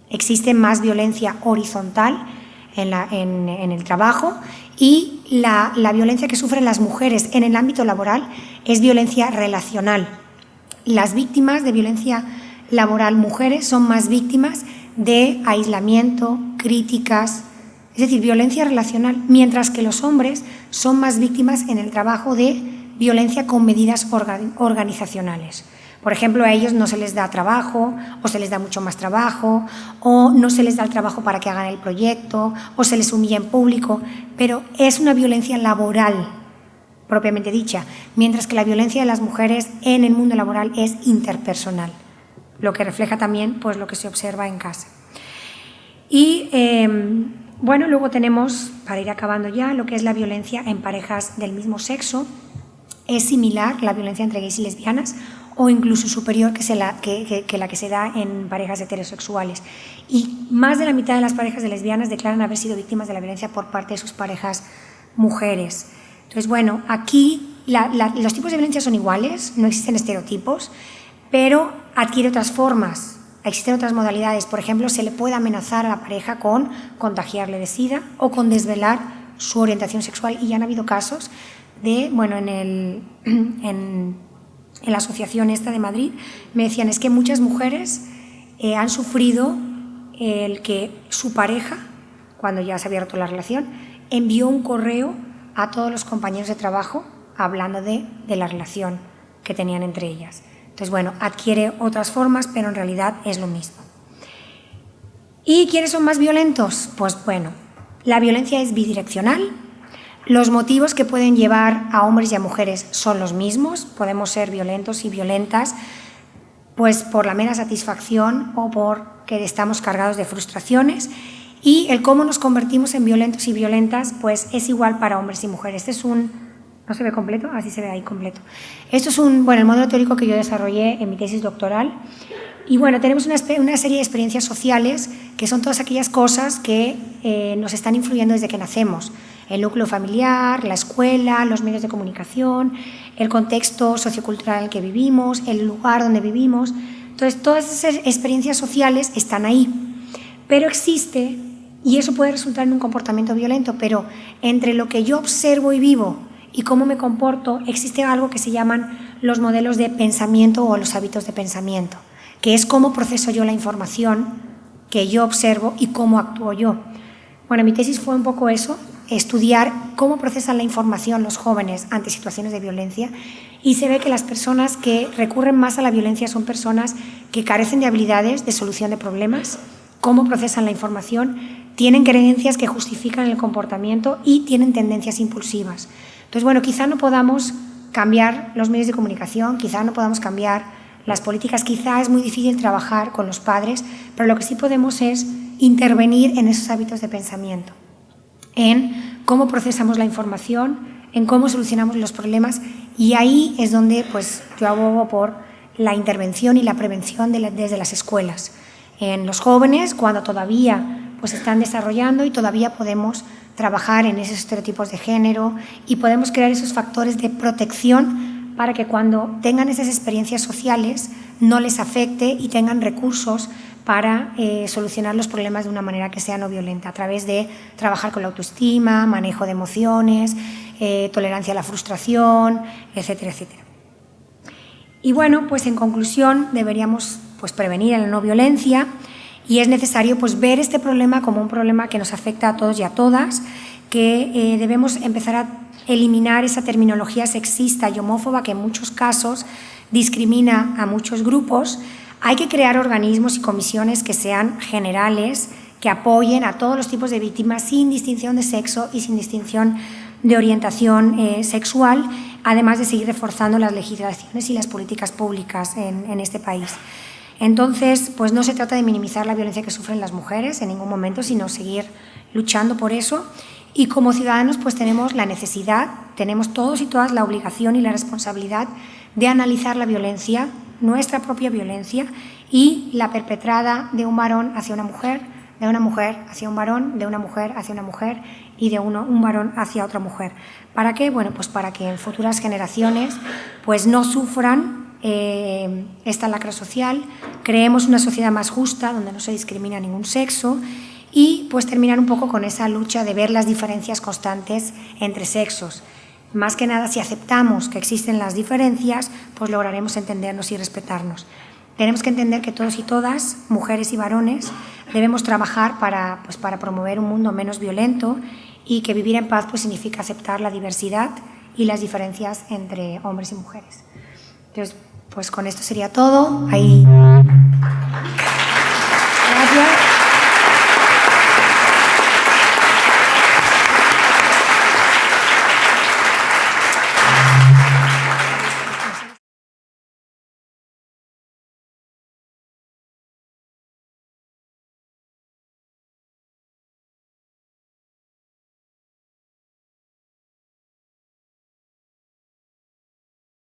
Existe más violencia horizontal en el trabajo y la violencia que sufren las mujeres en el ámbito laboral es violencia relacional. Las víctimas de violencia laboral mujeres son más víctimas de aislamiento, críticas, es decir, violencia relacional, mientras que los hombres son más víctimas en el trabajo de violencia con medidas organizacionales. Por ejemplo, a ellos no se les da trabajo, o se les da mucho más trabajo, o no se les da el trabajo para que hagan el proyecto, o se les humilla en público, pero es una violencia laboral, propiamente dicha, mientras que la violencia de las mujeres en el mundo laboral es interpersonal, lo que refleja también pues, lo que se observa en casa. Y bueno, luego tenemos, para ir acabando ya, lo que es la violencia en parejas del mismo sexo. Es similar la violencia entre gays y lesbianas, o incluso superior que la que se da en parejas heterosexuales. Y más de la mitad de las parejas de lesbianas declaran haber sido víctimas de la violencia por parte de sus parejas mujeres. Entonces, bueno, aquí los tipos de violencia son iguales, no existen estereotipos, pero adquiere otras formas, existen otras modalidades. Por ejemplo, se le puede amenazar a la pareja con contagiarle de SIDA o con desvelar su orientación sexual, y ya han habido casos de, bueno, en la asociación esta de Madrid, me decían, es que muchas mujeres han sufrido el que su pareja, cuando ya se había roto la relación, envió un correo a todos los compañeros de trabajo hablando de la relación que tenían entre ellas. Entonces, bueno, adquiere otras formas, pero en realidad es lo mismo. ¿Y quiénes son más violentos? Pues bueno, la violencia es bidireccional. Los motivos que pueden llevar a hombres y a mujeres son los mismos. Podemos ser violentos y violentas pues por la mera satisfacción o porque estamos cargados de frustraciones, y el cómo nos convertimos en violentos y violentas pues es igual para hombres y mujeres. Este es un... ¿No se ve completo? Así se ve ahí completo. Esto es el modelo teórico que yo desarrollé en mi tesis doctoral. Y bueno, tenemos una serie de experiencias sociales que son todas aquellas cosas que nos están influyendo desde que nacemos. El núcleo familiar, la escuela, los medios de comunicación, el contexto sociocultural en el que vivimos, el lugar donde vivimos. Entonces, todas esas experiencias sociales están ahí. Pero existe, y eso puede resultar en un comportamiento violento, pero entre lo que yo observo y vivo y cómo me comporto, existe algo que se llaman los modelos de pensamiento o los hábitos de pensamiento, que es cómo proceso yo la información que yo observo y cómo actúo yo. Bueno, mi tesis fue un poco eso, estudiar cómo procesan la información los jóvenes ante situaciones de violencia, y se ve que las personas que recurren más a la violencia son personas que carecen de habilidades de solución de problemas, cómo procesan la información, tienen creencias que justifican el comportamiento y tienen tendencias impulsivas. Entonces, bueno, quizá no podamos cambiar los medios de comunicación, quizá no podamos cambiar las políticas, quizá es muy difícil trabajar con los padres, pero lo que sí podemos es intervenir en esos hábitos de pensamiento, en cómo procesamos la información, en cómo solucionamos los problemas, y ahí es donde pues, yo abogo por la intervención y la prevención desde las escuelas. En los jóvenes, cuando todavía pues, están desarrollando y todavía podemos trabajar en esos estereotipos de género y podemos crear esos factores de protección para que cuando tengan esas experiencias sociales no les afecte y tengan recursos para solucionar los problemas de una manera que sea no violenta, a través de trabajar con la autoestima, manejo de emociones, tolerancia a la frustración, etcétera, etcétera. Y bueno, pues en conclusión deberíamos pues prevenir la no violencia, y es necesario pues ver este problema como un problema que nos afecta a todos y a todas, que debemos empezar a eliminar esa terminología sexista y homófoba que en muchos casos discrimina a muchos grupos. Hay que crear organismos y comisiones que sean generales, que apoyen a todos los tipos de víctimas sin distinción de sexo y sin distinción de orientación sexual, además de seguir reforzando las legislaciones y las políticas públicas en este país. Entonces, pues no se trata de minimizar la violencia que sufren las mujeres en ningún momento, sino seguir luchando por eso. Y como ciudadanos, pues tenemos la necesidad, tenemos todos y todas la obligación y la responsabilidad de analizar la violencia, nuestra propia violencia, y la perpetrada de un varón hacia una mujer hacia un varón, de una mujer hacia una mujer y de un varón hacia otra mujer. ¿Para qué? Bueno, pues para que en futuras generaciones pues no sufran esta lacra social, creemos una sociedad más justa donde no se discrimina ningún sexo y pues terminar un poco con esa lucha de ver las diferencias constantes entre sexos. Más que nada, si aceptamos que existen las diferencias, pues lograremos entendernos y respetarnos. Tenemos que entender que todos y todas, mujeres y varones, debemos trabajar para promover un mundo menos violento y que vivir en paz pues significa aceptar la diversidad y las diferencias entre hombres y mujeres. Entonces, pues con esto sería todo. Ahí